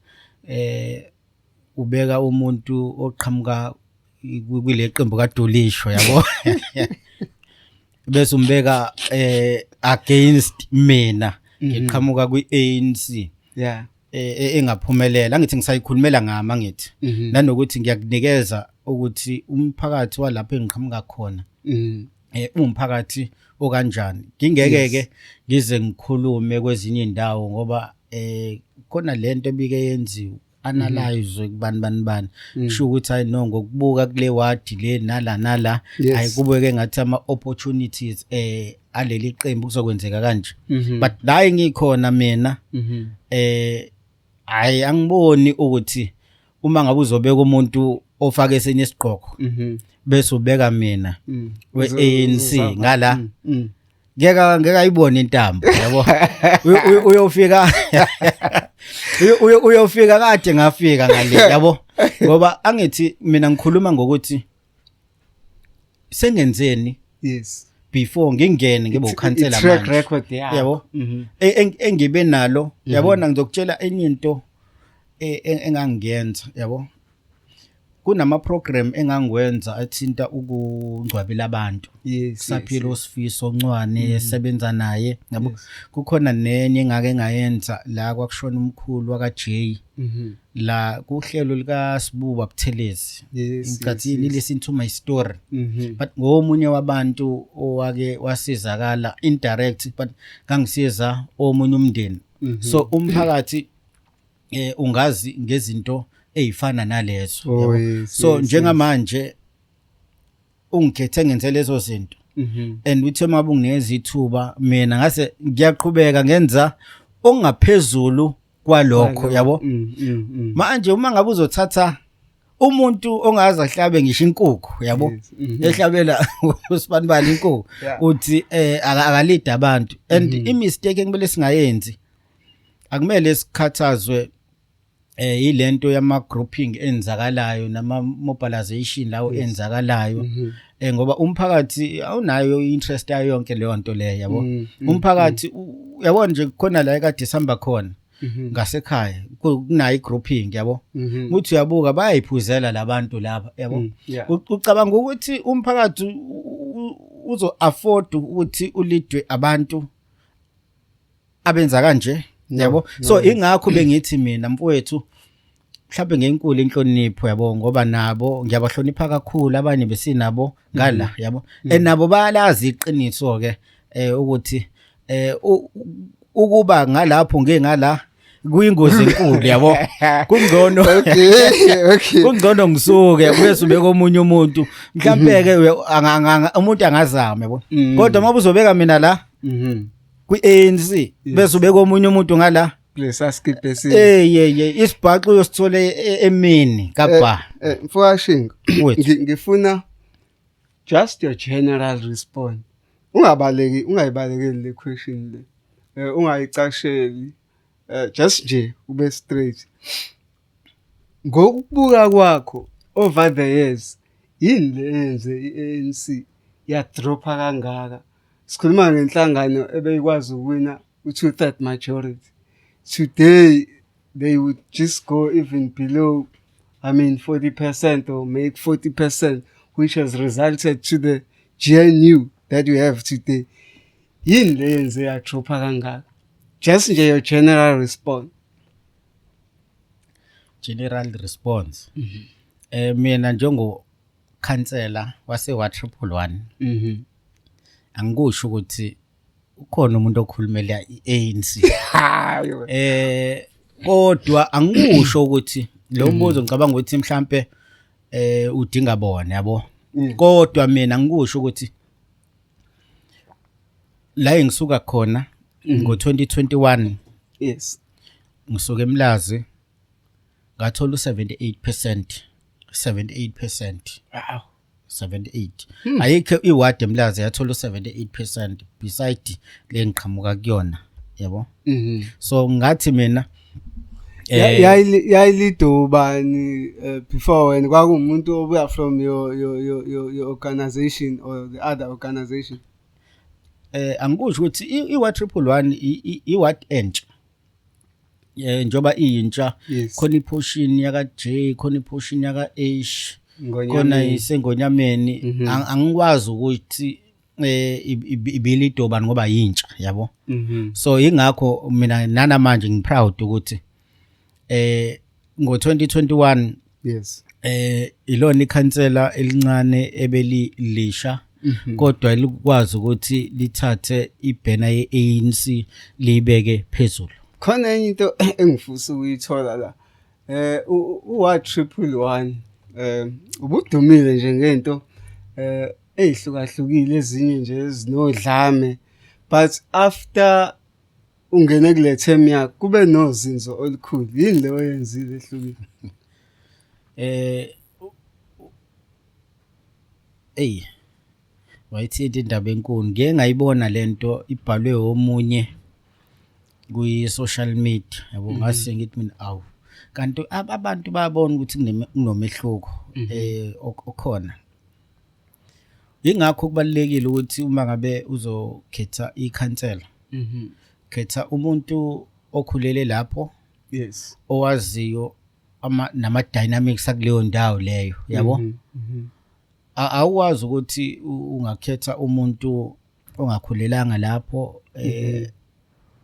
ubeka umuntu oqhamuka kule qembu kaDolisho yabo bese umbeka against mina ngiqhamuka kwi-ANC engaphumelela angithi ngisayikhulumela ngama ngithi nanokuthi ngiyakunikeza ukuthi umphakathi walapha engiqhamuka khona umphakathi okanjani ngingeke ke ngize ngikhulume kwezinye indawo ngoba khona lento ebike yenziwa analyze kubani kusho ukuthi hayi no ngokubuka kule ward le nala ayikubeke ngathi ama opportunities aleli qembu kuzokwenzeka kanje but la engikhona mina hayi angiboni ukuthi uma ngabe uzobeka umuntu ofake esenye isiqhoko bese ubeka mina we-ANC ngala ngeke ayibone intambo yabo uyofika kade ngafika ngale yabo ngoba angithi mina ngikhuluma ngokuthi sengenzeni before ngingene ngibe ukhansela manje track record yabo engibe nalo yabona ngizokutshela enye into engangiyenza yabo kunama program engangiwenza athinta ukungcwabela abantu Saphilo Sifiso Ncwane esebenza naye yabo kukhona nenye engake ngayenza la kwakushona umkhulu wakaJ la kuhlelo lika Sibuba Buthelezi inkathini listen to my story but ngomunye wabantu owake wasizakala indirect but ngangisiza omunye umndeni so umphakathi ungazi ngezinto ezifana nalezo so njengamanje ungikhethe ngenze lezo zinto and uthi uma bungineza ithuba mina ngase ngiyaqhubeka ngenza ongaphezulu kwalokho yabo manje uma ngabe uzothatha umuntu ongazi ahlabe ngisho inkukhu yabo ehlabela usibanibani inkukhu uthi akalida abantu and imistake engibele singayenzi akumele sikhathazwe ilento yama grouping enzakalayo nama mobilization lawo enzakalayo ngoba umphakathi awunayo interest yayo yonke leyo nto leyo yabo umphakathi yabona nje khona la eka December khona ngasekhaya kunayi grouping yabo uthi uyabuka bayayiphuzela labantu lapha yabo ucabanga ukuthi umphakathi uzo afford ukuthi ulidwe abantu abenza kanje yabo. So ingakho bengithi mina mfowethu mhlawumbe ngenkulu inhlonipho yabo ngoba nabo ngiyabahlonipha kakhulu abanye besinabo ngala yabo nabo bayalazi iqiniso ke ukuthi ukuba ngalapho ngengala kuyingozi enkulu yabo. Kungcono kungcono ngisuke bese ubeka omunye umuntu mhlawumbe ke umuntu angazama yabo kodwa uma uzobeka mina la kwi-ANC bese ubeka omunye umuntu ngala lesaskipesini isibhaxo uyosithole emini kapha mfowashinga ngifuna just your general response ungayibalekeli le question le ungayicasheli just nje ube straight ngokubuka kwakho over the years yini lenze iANC ya dropa kangaka. Sikhuluma ngenhlangano ebeyikwazi ukuwina u2/3 majority. Today they would just go even below 40% or make 40%, which has resulted to the GNU that we have today. Yini lenze ya dropa kangaka? Just nje your general response. General response. Mina njengo khansela wase wa 111. Angikusho ukuthi ukhona umuntu okhulumela iANC. Kodwa angikusho ukuthi lo mbuzo ngicabanga ukuthi mhlambe udinga bona yabo. Kodwa mina ngikusho ukuthi la engisuka khona ngo2021 yes ngisuka eMlazi ngathola u78%. Wow. 78 ayikho iward eMlazi yathola u78% beside le ngiqhamuka kuyona yabo. So ngathi mina yayilido bani before wena kwakumuntu obuya from your organization or the other organization? Angikusho ukuthi iward 111 iward entsha njoba iyintsha khona iportion yaka J khona iportion yaka H khona isengonyameni angikwazi ukuthi ibilidoba ngoba yintsha yabo. So ingakho mina nana manje ngiproud ukuthi ngo2021 yes ilona ikhansela elincane ebelilisha kodwa likwazi ukuthi lithathe ibhena yeANC libeke phezulu. Khona enye into engifisa ukuyithola la u111 ubudumile nje ngento ezihlukahlukile ezinye nje ezinodlame but after ungene kule term yakho kube nozinzo olukhulu yini leyo yenzile ehlukile? Wayithi indaba enkulu ngeke ngayibona lento ibhalwe omunye kwi social media yabo ngase ngithi mina awu kanti abantu bayabona ukuthi kunomehluko okhona. Ingakho kubalekile ukuthi uma ngabe uzokhetha ikhansela khetha umuntu okhulele lapho yes owaziyo nama dynamics akuleyo ndawo leyo yabo. Awuwazi ukuthi ungakhetha umuntu ongakhulelanga lapho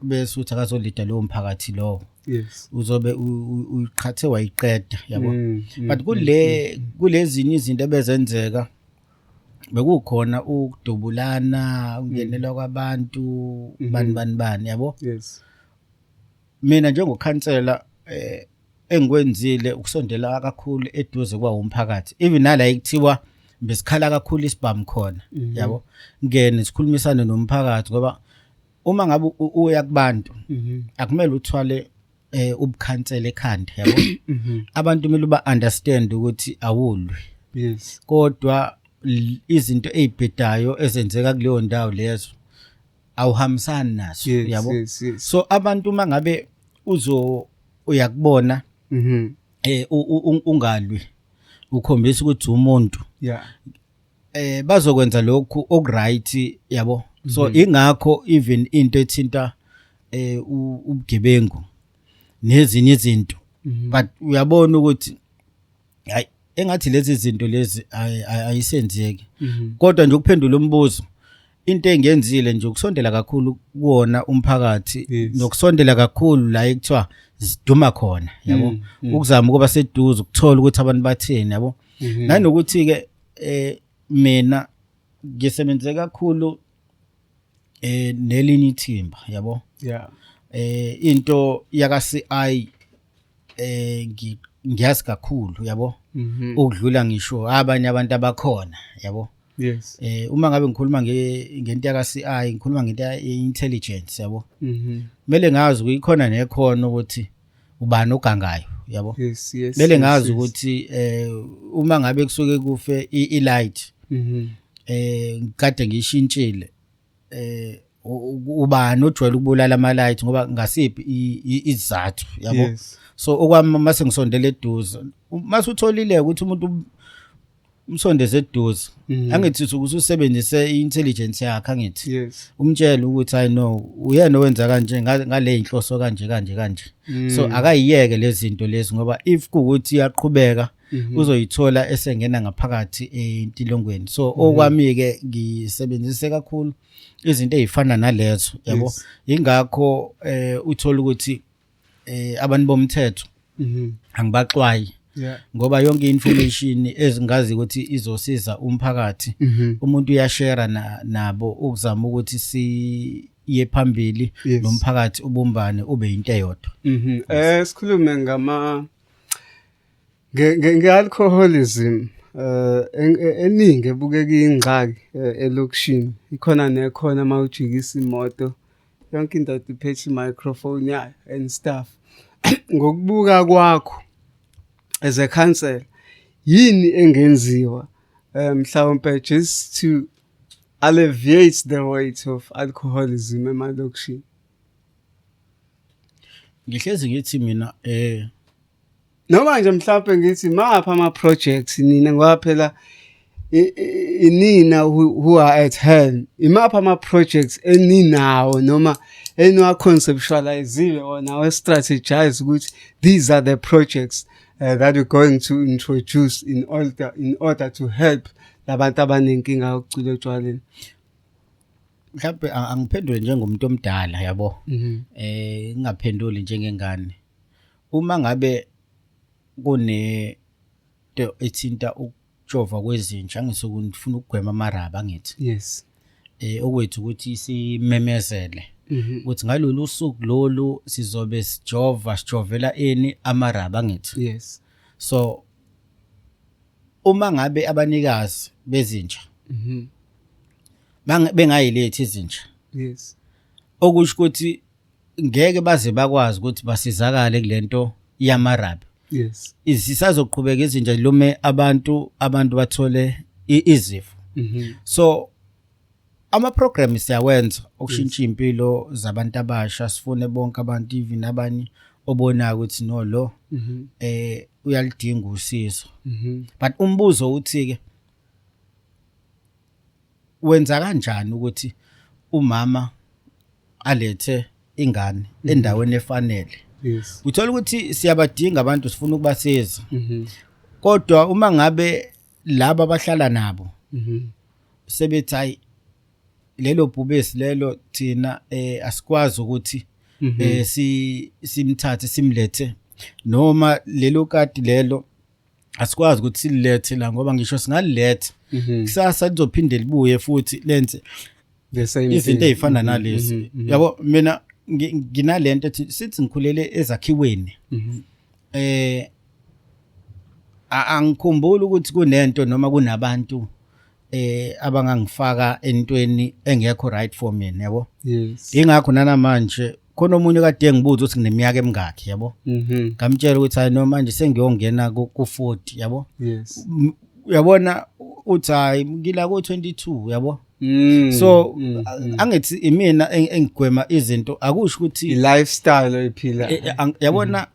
bese uthi akazolida lo mphakathi lo. Yes uzobe uqhathe wayiqeda yabo. But kulezinye izinto ebezenzeka bekukhona ukudubulana ungenelwa kwabantu bani yabo. yes Mina njengokhansela engikwenzile ukusondela kakhulu eduze kwa umphakathi even nala ekuthiwa besikhala kakhulu isibhamu khona yabo. Ngene sikhulumisane nomphakathi ngoba uma ngabe uya kubantu akumele uthwale ubukhansela ekhanda yabo. Abantu kumele uba understand ukuthi awulwi yes kodwa izinto ezibhedayo ezenzeka kuleyo ndawo lezo awuhambisani naso yabo. So abantu uma ngabe uyakubona ungalwi ukhombisa ukuthi umuntu bazokwenza lokhu okuright yabo. So ingakho even into ethinta ubugebengu nezinye izinto but uyabona ukuthi hayi engathi lezi zinto lezi ayisenzeki kodwa nje ukuphendula umbuzo into engenzile nje ukusondela kakhulu kuona umphakathi nokusondela kakhulu la ekuthiwa siduma khona yabo ukuzama ukuba seduze ukuthola ukuthi abantu batheni yabo nanokuthi ke mina ngisebenze kakhulu nelinye ithimba yabo into yaka CI ngiyazi kakhulu yabo ukudlula ngisho abanye abantu abakhona yabo yes uma ngabe ngikhuluma ngento yaka CI ngikhuluma ngento ye-intelligence yabo kumele ngazi ukuyikhona nekhono ukuthi ubani ogangayo yabo kumele ngazi ukuthi uma ngabe kusuke kufe i-light kade ngishintshile ubani ojwayele ukubulala ama-light ngoba ngasiphi izathu yabo so okwami mase ngisondela eduze mase utholile ukuthi umuntu umsondeze eduze angithi ukusebenzise i-intelligence yakhe angithi umtshela ukuthi I know uyena owenza kanje ngale inhloso kanje so akayiyeke lezi zinto lezi ngoba if kuukuthi iyaqhubeka uzoyithola esengena ngaphakathi entilongweni so okwami ke ngisebenzise kakhulu izinto ezifana nalezo yabo ingakho uthola ukuthi abantu bomthetho angibaxwayi ngoba yonke information ezingazi ukuthi izosiza umphakathi umuntu uyashare nabo ukuzama ukuthi siye phambili nomphakathi ubumbane ube into eyodwa sikhulume nge-alcoholism eningi ebukeka ingxaki elokishini ikhona nekhona mawujikisa imoto yonke into iphethe i-microphone yayo and stuff ngokubuka kwakho as a council yini engenziwa mhlawumbe just to alleviate the weight of alcoholism emalokishini ngihlezi ngithi mina noma nje mhlawumbe ngithi mapha ama projects nina ngoba phela inina who are at hand imapha ama projects eninawo noma eniwa conceptualize or now strategize ukuthi these are the projects that we're going to introduce in order to help labantu abanenkinga yokucula etshwaleni mhlawumbe angiphendule njengomuntu omdala yabo ngingaphenduli njengengane uma ngabe kune to ethinta ukujova kwezinja ngisuku ngifuna ukugwema amaraba ngithi yes okwethu ukuthi simemezele ukuthi ngalolu usuku lolu sizobe sijovela amaraba ngithi yes so uma ngabe abanikazi bezinja bengayilethi izinja yes okusho ukuthi ngeke baze bakwazi ukuthi basizakale kulento yamaraba yes isisazoqhubeka izinja lume abantu bathole izifo so ama programs siyawenza ukushintsha impilo zabantu abasha sifune bonke abantu even abanye obona ukuthi no lo uyalidinga usizo but umbuzo uthi ke wenza kanjani ukuthi umama alethe ingane endaweni efanele yes uthola ukuthi siyabadinga abantu sifuna ukubasiza kodwa uma ngabe laba abahlala nabo sebethi hayi lelo bhubesi lelo thina asikwazi ukuthi simthathe simlethe noma lelo kati lelo asikwazi ukuthi silethe la ngoba ngisho singalilethe kusasa lizophinde libuye futhi lenze izinto ezifana nalezi yabo mina nginalento sithi ngikhulele ezakhiweni angikhumbuli ukuthi kunento noma kunabantu abangangifaka entweni engekho right for mina yabo yes ingakho namanje khona omunye kade ngibuza ukuthi ngineminyaka emingaki yabo ngamtshela ukuthi hayi no manje sengiyongena ku40 yabo yes uyabona uthi hayi ngila ku 22 yabo so angithi imina engigwema izinto akusho ukuthi lifestyle ephila yabona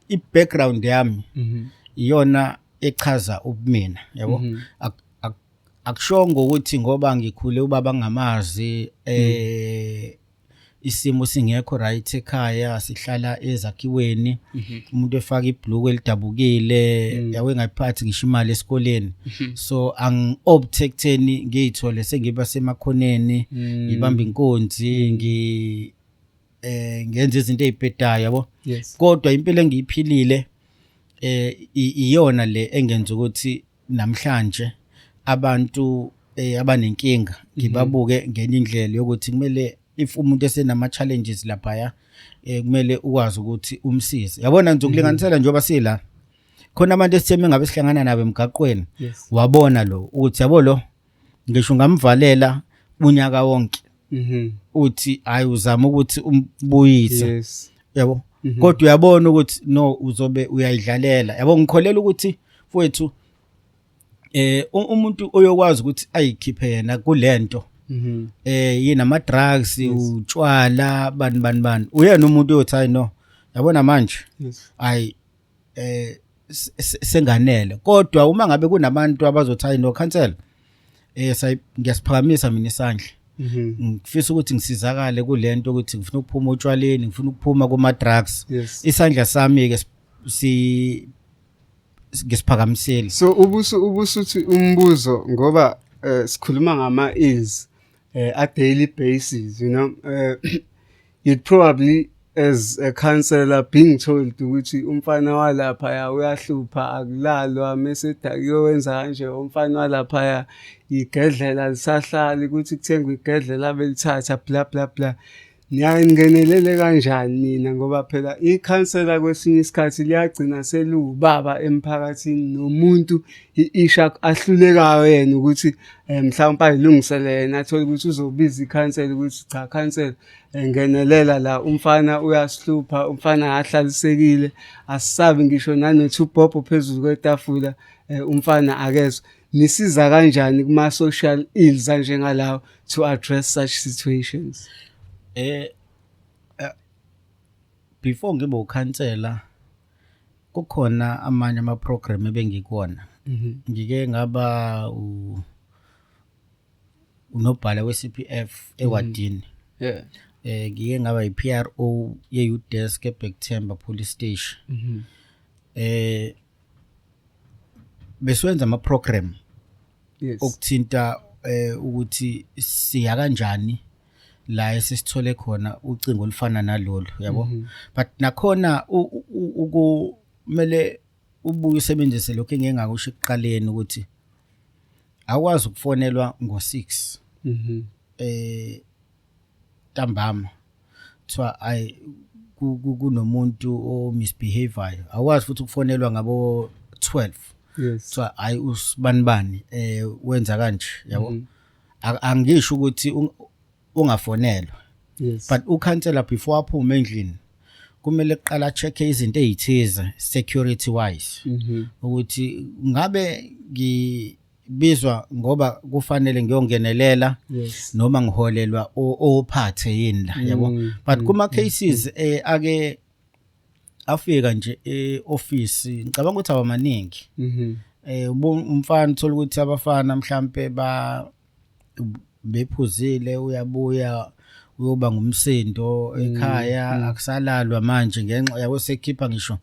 i-background yami iyona echaza ubumina yabo akushongo ukuthi ngoba ngikhule ubaba ngamazi isimo singekho right ekhaya sihlala ezakhiweni umuntu efaka ibhlukwe elidabukile yawe ngayiphathi ngisho imali esikoleni so angi-opte ekutheni ngiyithole sengiba semakhoneni ngibamba inkonzi ngenza izinto ezibhedayo yabo kodwa impilo engiyiphilile iyona le engenza ukuthi namhlanje abantu abanenkinga ngibabuke ngenye indlela yokuthi kumele if umuntu esenama challenges lapha kumele ukwazi ukuthi umsize yabona ngizokulinganisela njengoba sila khona abantu esitheme ngabe sihlangana nabo emgaqweni wabona lo uthi yabo lo ngisho ngamvalela unyaka wonke uthi hayi uzama ukuthi umbuyise yabo kodwa uyabona ukuthi no uzobe uyayidlalela yabo ngikholela ukuthi mfowethu umuntu oyokwazi ukuthi ayikhiphe yena kulento yena ama drugs utshwala bani uyena umuntu oyothi hayi no yabona manje hayi senganele kodwa uma ngabe kunabantu abazothi hayi no cancel ngiyasiphakamisa mina isandla ngifisa ukuthi ngisizakale kulento ukuthi ngifuna ukuphuma utshwaleni ngifuna ukuphuma kuma drugs isandla sami ke ngisiphakamisile so ubusuthi umbuzo ngoba sikhuluma ngama is a daily basis you know you'd probably as a counselor being told ukuthi umfana walapha uyahlupha akulalwa mesedakiyo wenza kanje umfana walapha igedlela lisahlali ukuthi kuthengwe igedlela belithatha bla bla bla niyangenelele kanjani mina ngoba phela icounselor kwesinye isikhathi liyagcina selubaba emphakathini nomuntu isha ahlulekayo yena ukuthi mhlawumbe ayilungisele yena athola ukuthi uzobiza icounselor ukuthi cha counselor ngenelela la umfana uyasihlupha umfana ahlalisekile asisabi ngisho nanethu bobho phezulu kwetafula umfana akezwe nisiza kanjani kuma social ills njengalawo to address such situations. Before ngibe ukhansela kukhona amanye ama program ebengikona ngike ngaba unobhala we CPF ewadini ngike ngaba iPRO ye youth desk eBekthemba police station beswenza ama program okuthinta ukuthi siya kanjani la esithole khona ucingo olufana nalolu yabo but nakhona kumele ubuye usebenzise lokho engengakusho ekuqaleni ukuthi akwazi ukufonelwa ngo6 ntambama kuthiwa ay kunomuntu o misbehavior akwazi futhi ukufonelwa ngabo 12 kuthiwa ay usibanibani wenza kanje yabo angisho ukuthi ungafonelwa but ukhansela before aphuma endlini kumele kuqala check izinto ezithize security wise ukuthi ngabe ngibizwa ngoba kufanele ngiyongenelela noma ngiholelwa ophathe yini la yabo but kuma cases ake afika nje eoffice ngicabanga ukuthi abamaningi umfana uthola ukuthi abafana mhlambe bephuzile uyabuya uyoba ngumsindo ekhaya akusalalwa manje ngenxa yabo sekhipha ngisho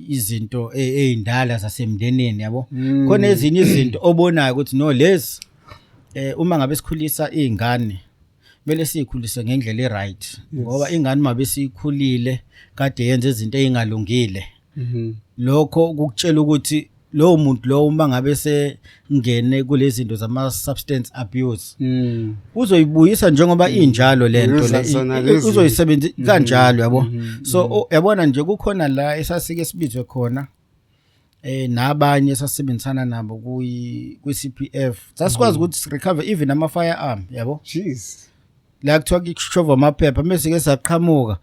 izinto ezindala zasemndeneni yabo khona ezinye izinto obonayo ukuthi no lezi uma ngabe sikhulisa izingane kumele sikhulise ngendlela eright ngoba ingane mabe sikhulile kade yenza izinto ezingalungile lokho kukutshela ukuthi lo muntu lo uma ngabe sengene kulezi zinto zama substance abuse uzoyibuyisa njengoba injalo lento le uzoyisebenzisa kanjalo yabo so yabona nje kukhona la esasike sibizwe khona nabanye sasebenzisana nabo ku CPF sasikwazi ukuthi recover even ama firearm yabo jeez la kuthiwa kushova amaphepha bese ke saqhamuka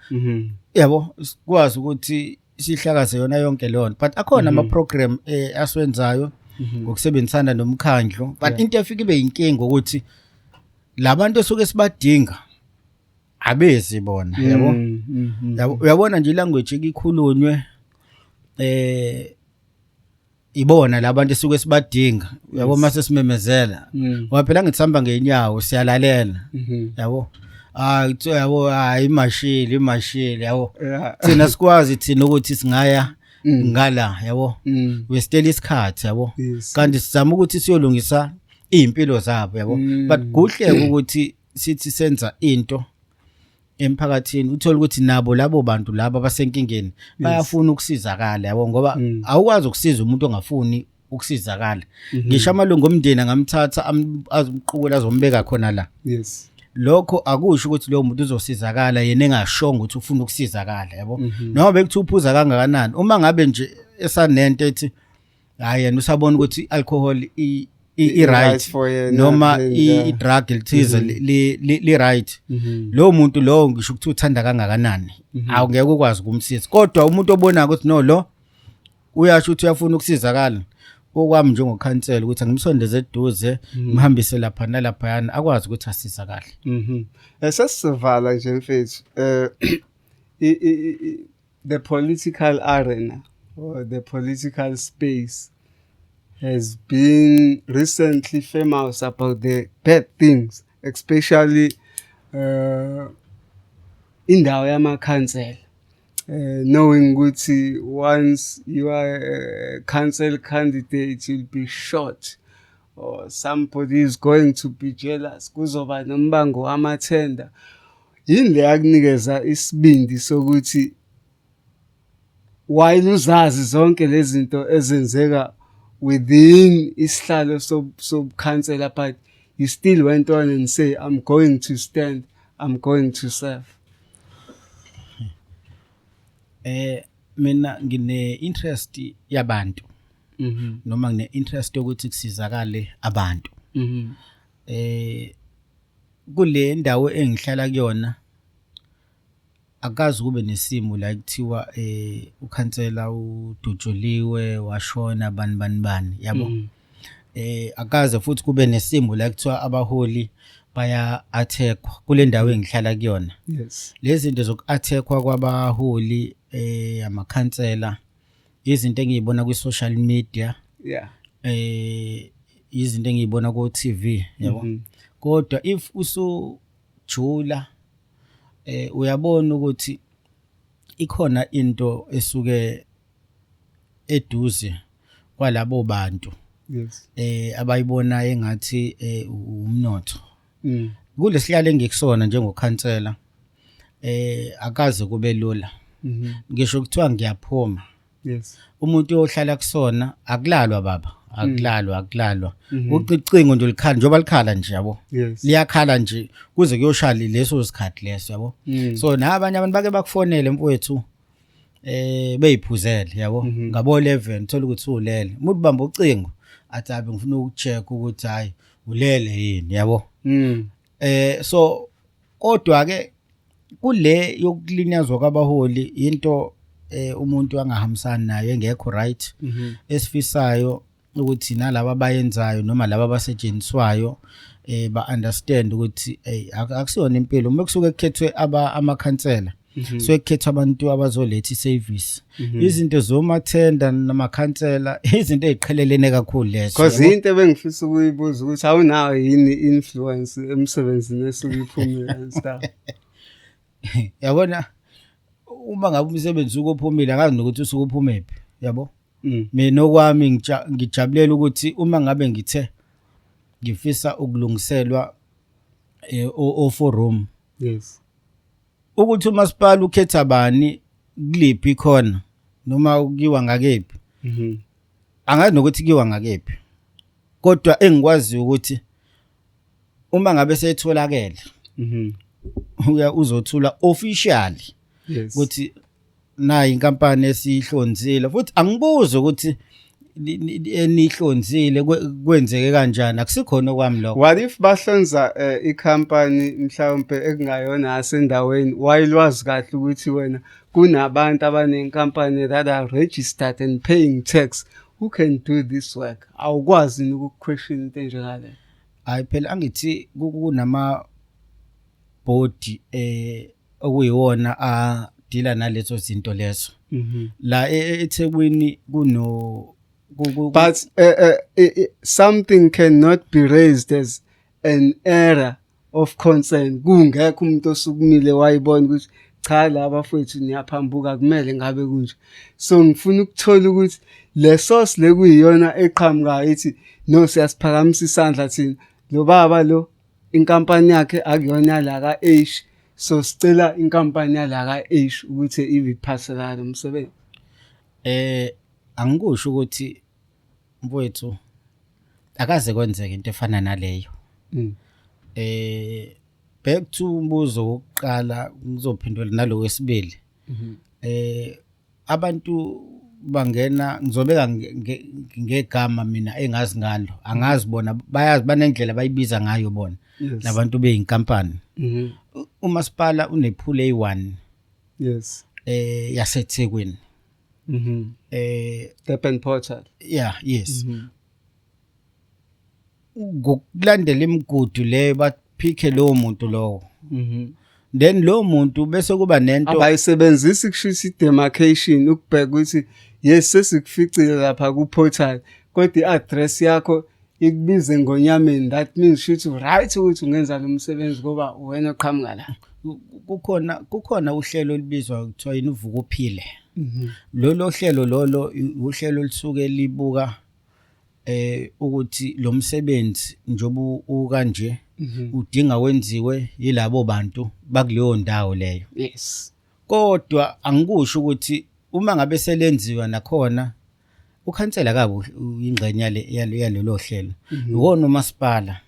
yabo sikwazi ukuthi sihlakaze yona yonke leyo but akhona ama program aswenzayo ngokusebenzisana nomkhandlo but into efika ibe inkinga ukuthi labantu esuke sibadinga abezi bona yabo uyabona nje language ekikhulunywe ibona labantu esuke sibadinga yabo mase simemezela ngoba phela ngithamba ngenyawo siyalalela yabo kuthiwa yabo imashili yabo Yeah. thina sikwazi thina ukuthi singaya ngala yabo westela isikhathi yabo Yes. kanti sizama ukuthi siyolungisa impilo zabo yabo but kuhle ukuthi sithi senza into emphakathini uthola ukuthi nabo labo bantu laba basenkingeni bayafuna ukusizakala yabo ngoba awukwazi ukusiza umuntu ongafuni ukusizakala ngisho amalungu omndeni ngamthatha azimqukula azombeka khona la Yes. lokho akusho ukuthi lo muntu uzosizakala yena engashonga ukuthi ufuna ukusizakala yabo noma bekuthi uphuza kangakanani uma ngabe nje esanento ethi hayi yena usabona ukuthi alcohol i-right for yena, noma then, yeah. i-drug lithize li-right lo muntu lo ngisho ukuthi uthanda kangakanani awungeke ukwazi ukumsiza kodwa umuntu obona ukuthi no lo uyasho ukuthi uyafuna ukusizakala okwami njengokhansela ukuthi angimsondeze eduze ngihambise lapha nalaphayana akwazi ukuthi asizakale Sesivala nje mfethu the political arena or the political space has been recently famous about the bad things, especially indawo yamakhansela. Knowing ukuthi once you are a council candidate you'll be shot or somebody is going to be jealous kuzoba nombango wamathenda yini le yakunikeza isibindi sokuthi while uzazi zonke lezi zinto ezenzeka within isihlalo sobukhansela but you still went on and say I'm going to stand, I'm going to serve. Mina ngine interest yabantu noma ngine interest yokuthi kusizakale abantu kule ndawo engihlala kuyona akazi kube nesimo la kuthiwa ukhansela uDujuliwe washona bani yabo akaze futhi kube nesimo la kuthiwa abaholi baya attackwa kule ndawo engihlala kuyona. Yes. Lezi zinto zoku-attackwa kwabaholi amakhansela izinto engiyibona ku social media Yeah. izinto engiyibona ku TV yabo kodwa if usujula uyabona ukuthi ikhona into esuke eduze kwalabo bantu. Yes. Abayibona engathi umnotho kulesihlalo engikusona njengokhansela akaze kube lula ngisho kuthiwa ngiyaphuma. Yes. Umuntu ohlala kusona akulalwa baba akulalwa uqicingo nje likhala njoba likhala nje yabo Yes. liyakhala nje kuze kuyoshali leso sikhathi leso yabo so nabanye abantu bake bakufonele mfowethu beyiphuzele yabo ngabo 11 thola ukuthi ulele umuntu bamba ucingo athi abe ngifuna ukucheck ukuthi hayi ulele yini yabo so kodwa ke kule yokulinyazwa kwabaholi into umuntu angahambisani nayo engekho right esifisayo ukuthi nalabo abayenzayo noma labo abasetshenziswayo ba understand ukuthi akusiyona impilo uma kusuke kukhethwe amakhansela so ekukhethwa abantu abazoletha iservice izinto zomathenda namakhansela izinto eziqhelelene kakhulu lezo because into ebengifisa ukuyibuza ukuthi awunawo yini influence emsebenzini esuke iphumile and stuff. Yabona uma ngabe umsebenzi ukophumile akazi nokuthi usuke uphumephi yabo mina okwami ngijabulela ukuthi uma ngabe ngithe ngifisa ukulungiselwa forum. Yes. Ukuthi umasipala ukhetha bani kuliphi khona noma ukiwa ngakephi angazi nokuthi kiwa ngakephi kodwa engikwazi ukuthi uma ngabe setholakele uzothula officially ukuthi nayi inkampani esihlonzile futhi angibuze ukuthi enihlonzile kwenzeke kanjani akusikhona kwami lokho. What if bahlonza ikhampani mhlawumbe ekungayona asendaweni wayilwazi kahle ukuthi wena kunabantu abanenkampani that are registered and paying tax who can do this work awukwazi ukuquestion into enjengale? Hayi phela angithi kunama board okuyiwona a deala nalezo zinto lezo la eThekwini kuno but something cannot be raised as an error of concern kungekho umuntu osukumile wayibona ukuthi cha laba bafowethu niyaphambuka kumele ngabe kunje. So ngifuna ukuthola ukuthi le source lekuyiyona eqhamukayo ithi no siyasiphakamisa isandla thina lo baba lo inkampani yakhe akuyona la ka H, so sicela inkampani yala ka H ukuthi iviphasela lo msebenzi. Angikusho ukuthi mfowethu akaze kwenzeke into efana naleyo. Back to umbuzo wokuqala ngizophendula nalo wesibili. Abantu bangena ngizobeka ngegama mina engazi ngalo, angazi bona bayazi banendlela bayibiza ngayo bona labantu beyinkampani. uMasipala unepool A1 Yes. yaseThekwini. Durban Portal. Yeah, yes. Ngokulandela imigudu le baphike lo muntu lowo. Then lo muntu bese kuba nento abayisebenzisi kushisa demarcation ukubheka ukuthi yes sesikuficile lapha ku portal kodwa iaddress yakho ikubize ngonyameni, that means shothi right ukuthi ungenza lo msebenzi ngoba wena oqhamuka la. kukhona uhlelo olibizwa kuthiwa yini uvuka uphile. Lolo hlelo lolo uhlelo lisuke libuka ukuthi lo msebenzi njoba ukanje udinga wenziwe yilabo bantu bakuleyo ndawo leyo. Yes. Kodwa angikusho ukuthi uma ngabe selenziwa nakhona ukhansela kabu ingxenye yalelo hlelo iwona uMasipala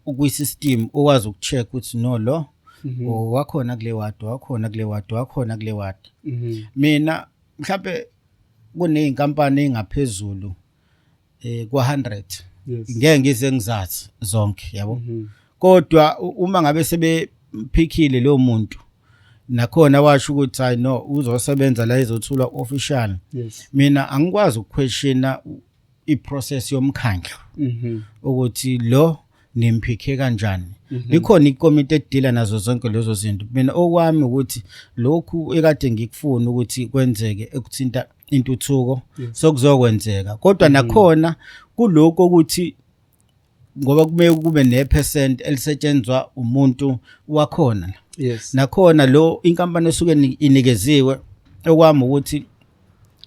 ukuyisystem okwazi ukucheck ukuthi no lo wakhona kule ward, wakhona kule ward, wakhona kule ward. Mina mhlawumbe kuneyinkampani engaphezulu kwa100 ngeke ngize ngizathi zonke yabo. Kodwa uma ngabe sebephikile lo muntu nakhona washo ukuthi hayi no uzosebenza la izothula official. Mina angikwazi ukuquestiona iprocess yomkhandlo ukuthi lo nimphike kanjani. Likhona ikomiti edila nazo zonke lezo zinto. Mina okwami ukuthi lokhu ekade ngikufuna ukuthi kwenzeke ekuthinta intuthuko sokuzokwenzeka. Kodwa nakhona kuloko ukuthi ngoba kumele kube ne% elisetshenzwa umuntu wakhona. Yes. Nakhona lo inkampani esuke inikeziwe okwami ukuthi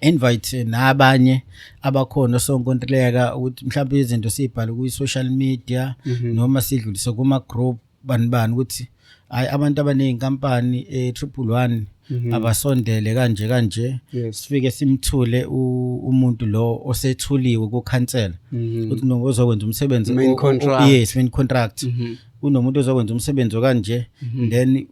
invite nabanye abakhona sonkontileka ukuthi mhlawumbe izinto sibhale ku social media noma sidlulise kuma group banibani ukuthi hayi abantu abaneyinkampani e111 abasondele kanje sifike simthule umuntu lo osethuliwe ku cancel ukuthi nomuntu ozokwenza umsebenzi yes main contract unomuntu ozokwenza umsebenzi kanje then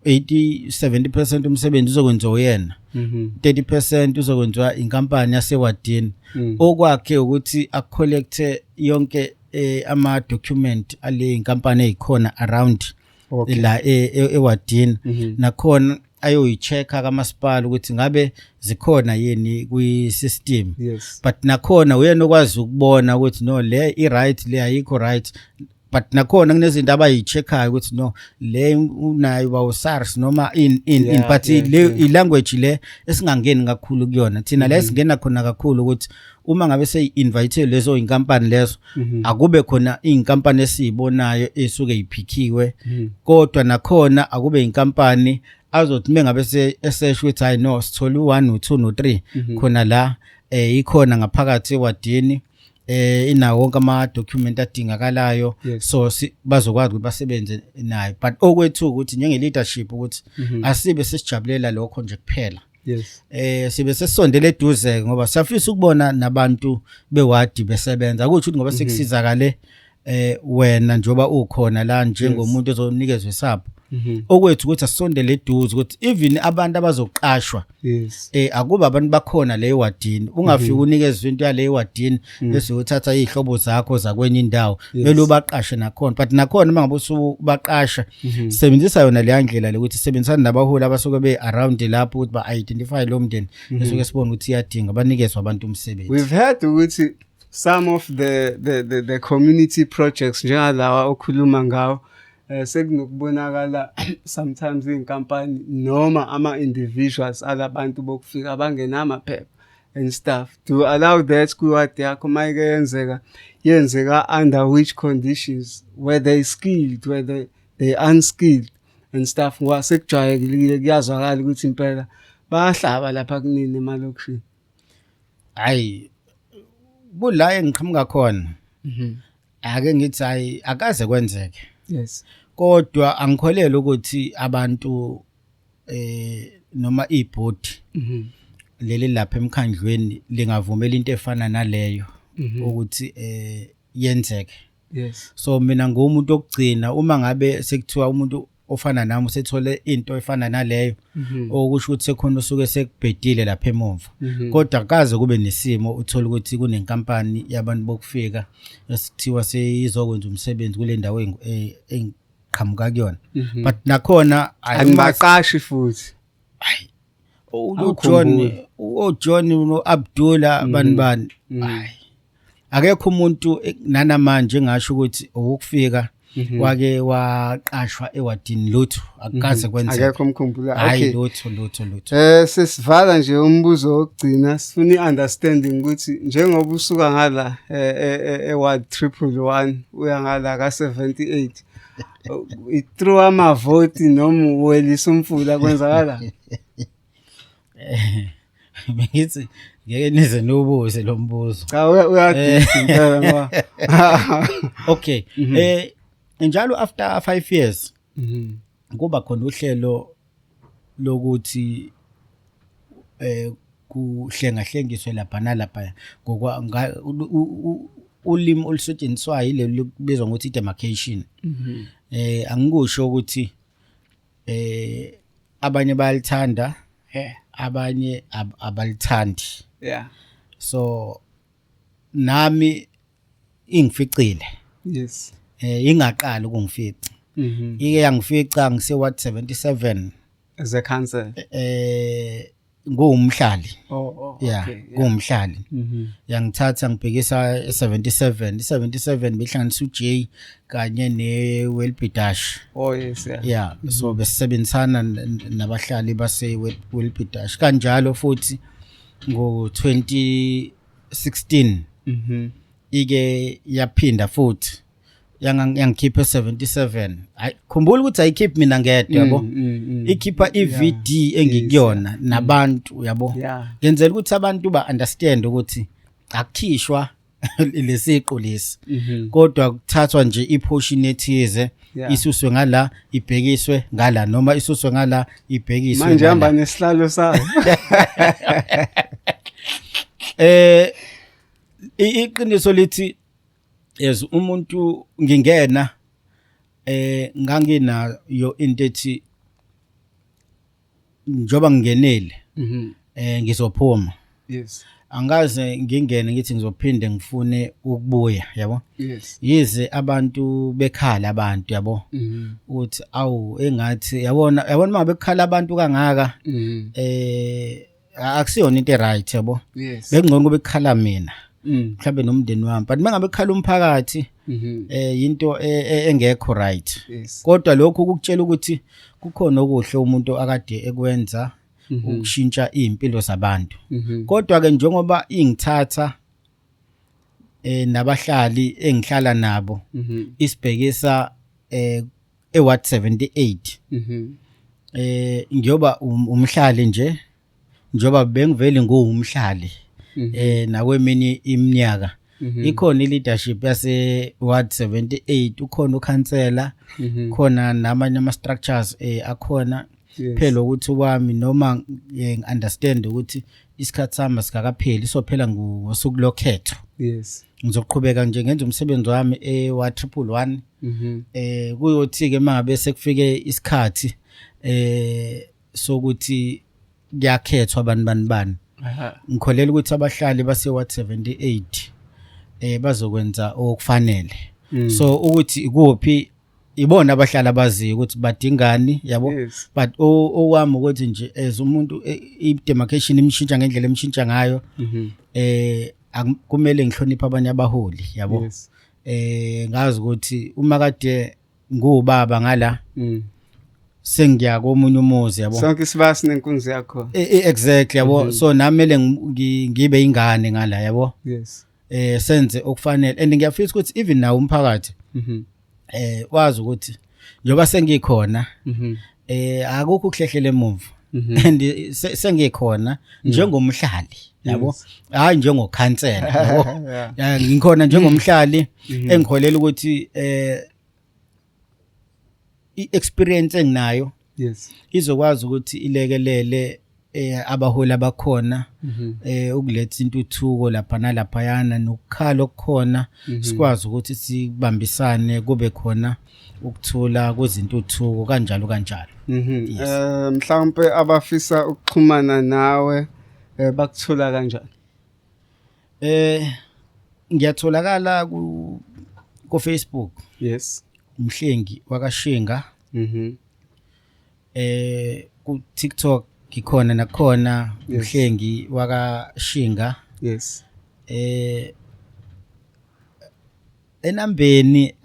70% umsebenzi uzokwenziwa uyena 30% uzokwenziwa inkampani yasewadini okwakhe ukuthi acollecte yonke ama document ale inkampani ezikhona around la ewadini nakhona ayoyichecka kaMasipala ukuthi ngabe zikhona yini kwi system. But nakhona uyena okwazi ukubona ukuthi no le I right le ayikho right. But nakhona kunezinto abayicheckayo ukuthi no le unayo ba SARS noma in but le language le esingangeni kakhulu kuyona thina la esingena khona kakhulu ukuthi uma ngabe sey-invite lezo inkampani lezo akube khona inkampani esiyibonayo esuke iphikiwe kodwa nakhona akube inkampani azothi mengabe esesho ukuthi hayi no sithola u1 no2 no3 khona la ikhona ngaphakathi ewadini inawo wonke ama document adingakalayo so bazokwazi ukuthi basebenze nayo. But okwethu ukuthi njenge leadership ukuthi asibe sesijabulela lokho nje kuphela. Sibe sesondele eduze ngoba siyafisa ukubona nabantu bewadi besebenza ukuthi ngoba sekusizakale wena njoba ukhona la njengomuntu ozonikezwe isapho okwethu ukuthi asondele eduze ukuthi even abantu abazoqashwa akuba abantu bakhona le wadini ungafika unikezwe into yale wadini bese uthatha izihlobo zakho zakwenye indawo belo baqashe nakhona. But nakhona mangabe usubaqasha sebenzisa yona le ndlela ukuthi sebenzisana nabaholi abasuke be around lapho ukuthi ba identify lo mndeni besuke sibona ukuthi iyadinga banikezwe abantu umsebenzi. We've heard ukuthi some of the community projects njengalawa okhuluma ngawo sekunokubonakala sometimes inkampani noma ama individuals alabantu bokufika bangenamaphepha and stuff. To allow that squad yakho mayike yenzeka under which conditions, whether they skilled, whether they unskilled and stuff. Ngoba sekujwayekile kuyazwakala ukuthi impela bayahlaba lapha kunini emalokishini. Hayi kula engiqhamuka khona. Ake ngithi hayi akaze kwenzeke. Yes. Kodwa angikholele ukuthi abantu noma ibhodi leli lapha emkhandlweni lingavumela into efana naleyo ukuthi yenzeke. Yes. So mina ngumuntu okugcina uma ngabe sekuthiwa umuntu ofana nami usethole into efana naleyo okusho ukuthi sekhona usuke sekubhedile lapha emuva. Kodwa akaze kube nesimo uthola ukuthi kunenkampani yabantu bokufika esithiwa seyizokwenza umsebenzi kule ndawo engiqhamuka kuyona. But nakhona Anibaqashi futhi. Hayi uJohn noAbdullah banibani. Hayi akekho umuntu nanamanje ngasho ukuthi ukufika wake waqashwa ewadini lutho akaze kwenzeka. Akekho umkhumbula. Hayi Okay. lutho. Sesivala nje umbuzo wokugcina sifuna understanding ukuthi njengoba usuka ngala eWard 111 uya ngala ka78 through amavoti noma uwelisa umfula kwenzakala. Ngithi ngeke nize nobuze lo mbuzo. Cha uyadisa impela ngoba. Okay. Njalo after 5 years kuba khona uhlelo lokuthi kuhlengahlengiswe lapha nalapha ulimi olusetshenziswayo ilelo lokubizwa ngokuthi demarcation. Angikusho ukuthi abanye bayalithanda abanye abalithandi. Yeah. So nami ingificile. Yes. Ingaqala ukungifica. Ike yangifica ngise Ward 77 As a council. Ngumhlali. Oh Yeah, okay. ngumhlali. Yangithatha ngibhekisa 77. 77 behlanganisa uJ kanye neWelbidash. Oh yes, yeah. Yeah, so besebenzisana nabahlali base Welbidash. Kanjalo futhi ngo 2016 ike yaphinda futhi yangikhipha 77. Khumbula ukuthi ayikhiphi mina ngedwa yabo. Ikhipha iVD engikuyona nabantu yabo. Ngenzela ukuthi abantu ba understand ukuthi akukhishwa lesiqo lesi. Kodwa kuthathwa nje iportion ethize isuswe ngala ibhekiswe ngala noma isuswe ngala ibhekiswe manje hamba nesihlalo sayo. Iqiniso lithi yes umuntu ngingena nganginayo into ethi njoba ngingenele ngizophuma. Yes. Angaze ngingene ngithi ngizophinde ngifune ukubuya yabo. Yes. Yize abantu bekhala abantu yabo uthi awu engathi yabona mabekhala abantu kangaka akusiyona into right yabo. Yes. Bekungcono bekhala mina mhlawumbe nomndeni wami but mangabe ekhala umphakathi into engekho right. Yes. Kodwa lokho ukutshela ukuthi kukhona okuhle umuntu akade ekwenza ukushintsha impilo zabantu. Kodwa ke njengoba ingithatha nabahlali engihlala nabo isibhekisa eWard 78 ngiyoba umhlali nje njoba bengivele ngumhlali nakweminye iminyaka ikhona leadership yase Ward 78 ukhona ukhansela khona namanye ama structures akhona phela ukuthi wami noma ngiunderstand ukuthi isikhathi sami sikakapheli sophela ngosuku lokhetho. Yes. Ngizoqhubeka nje ngenza umsebenzi wami eWard 111 kuyothi ke mangabe sekufike isikhathi sokuthi kuyakhethwa bani ngikholela ukuthi abahlali base Ward 78 bazokwenza okufanele. So ukuthi ikuphi ibona abahlali abaziyo ukuthi badingani yabo. But owami ukuthi nje as umuntu i-demarcation imshintsha ngendlela emshintsha ngayo kumele ngihloniphe abanye abaholi yabo. Ngazi ukuthi uma kade ngubaba ngala sengiya komunye umuzi yabo sonke sibasi nenkunzi yakho. exactly yabo so namele ngibe ingane ngala yabo Yes. senze okufanele and ngiyafisa ukuthi even nawo umphakathi wazi ukuthi njoba sengikhona akukho ukuhlehlela emuva and sengikhona njengomhlali yabo hayi njengokhansela yabo ngikhona njengomhlali engikholela ukuthi i-experience enginayo Yes. izokwazi ukuthi ilekelele abaholi abakhona ukuletha intuthuko lapha nalaphayana nokukhala okukhona sikwazi ukuthi sibambisane kube khona ukuthula kwezintuthuko kanjalo kanjalo. Mhlawumbe abafisa ukuxhumana nawe bakuthola kanjani? Ngiyatholakala ku Facebook. Yes. Mhlengi wakashinga. Ku TikTok ngikhona nakhona Mhlengi wakashinga. Yes. Enambeni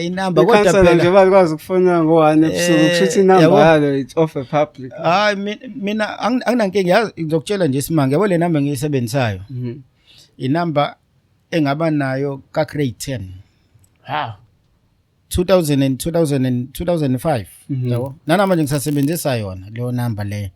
inamba kodwa phela nje bakwazi ukufona ngo1 ebusuku kushuthi inamba yalo it's of a public. Hayi mina anginankinga yazi ngizokutshela nje isimanga yabo le number engiyisebenzisayo. Inamba engaba nayo ka grade 10. 2005 yabo nanamanje ngisasebenzisa yona leyo number le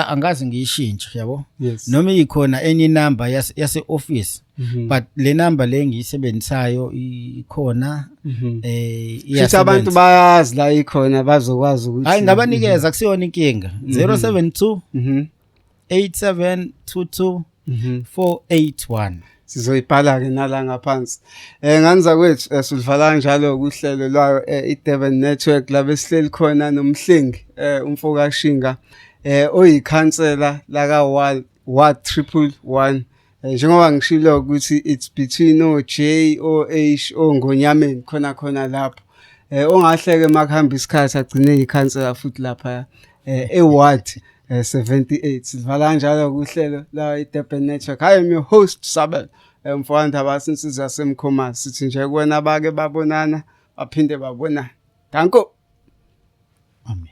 angazi ngiyishintshe yabo noma ikhona enye number yase office but le number le ngiyisebenzisayo ikhona iyasebenza abantu bayazi la ikhona bazokwazi ukuthi hayi ngabanikeza kusiyona inkinga 072 8722 481 sizoyibhala ke nala ngaphansi nganza kwethu sivala kanjalo kuhlelo lwayo iDurban Network labe sihleli khona noMhlengi umfokashinga oyikhansela la ka Ward 111 njengoba ngishilo ukuthi it's between OJ OH ongonyameni khona lapho ongahleke makuhamba isikhathi agcine ikhansela futhi lapha eWard 78 sivala kanjalo kuhlelo la iDurban Network. I am your host Sabel mfowethu abasinsizwa yasemkhomasi sithi nje kuwena bake babonana baphinde babonana. Danko. Amen.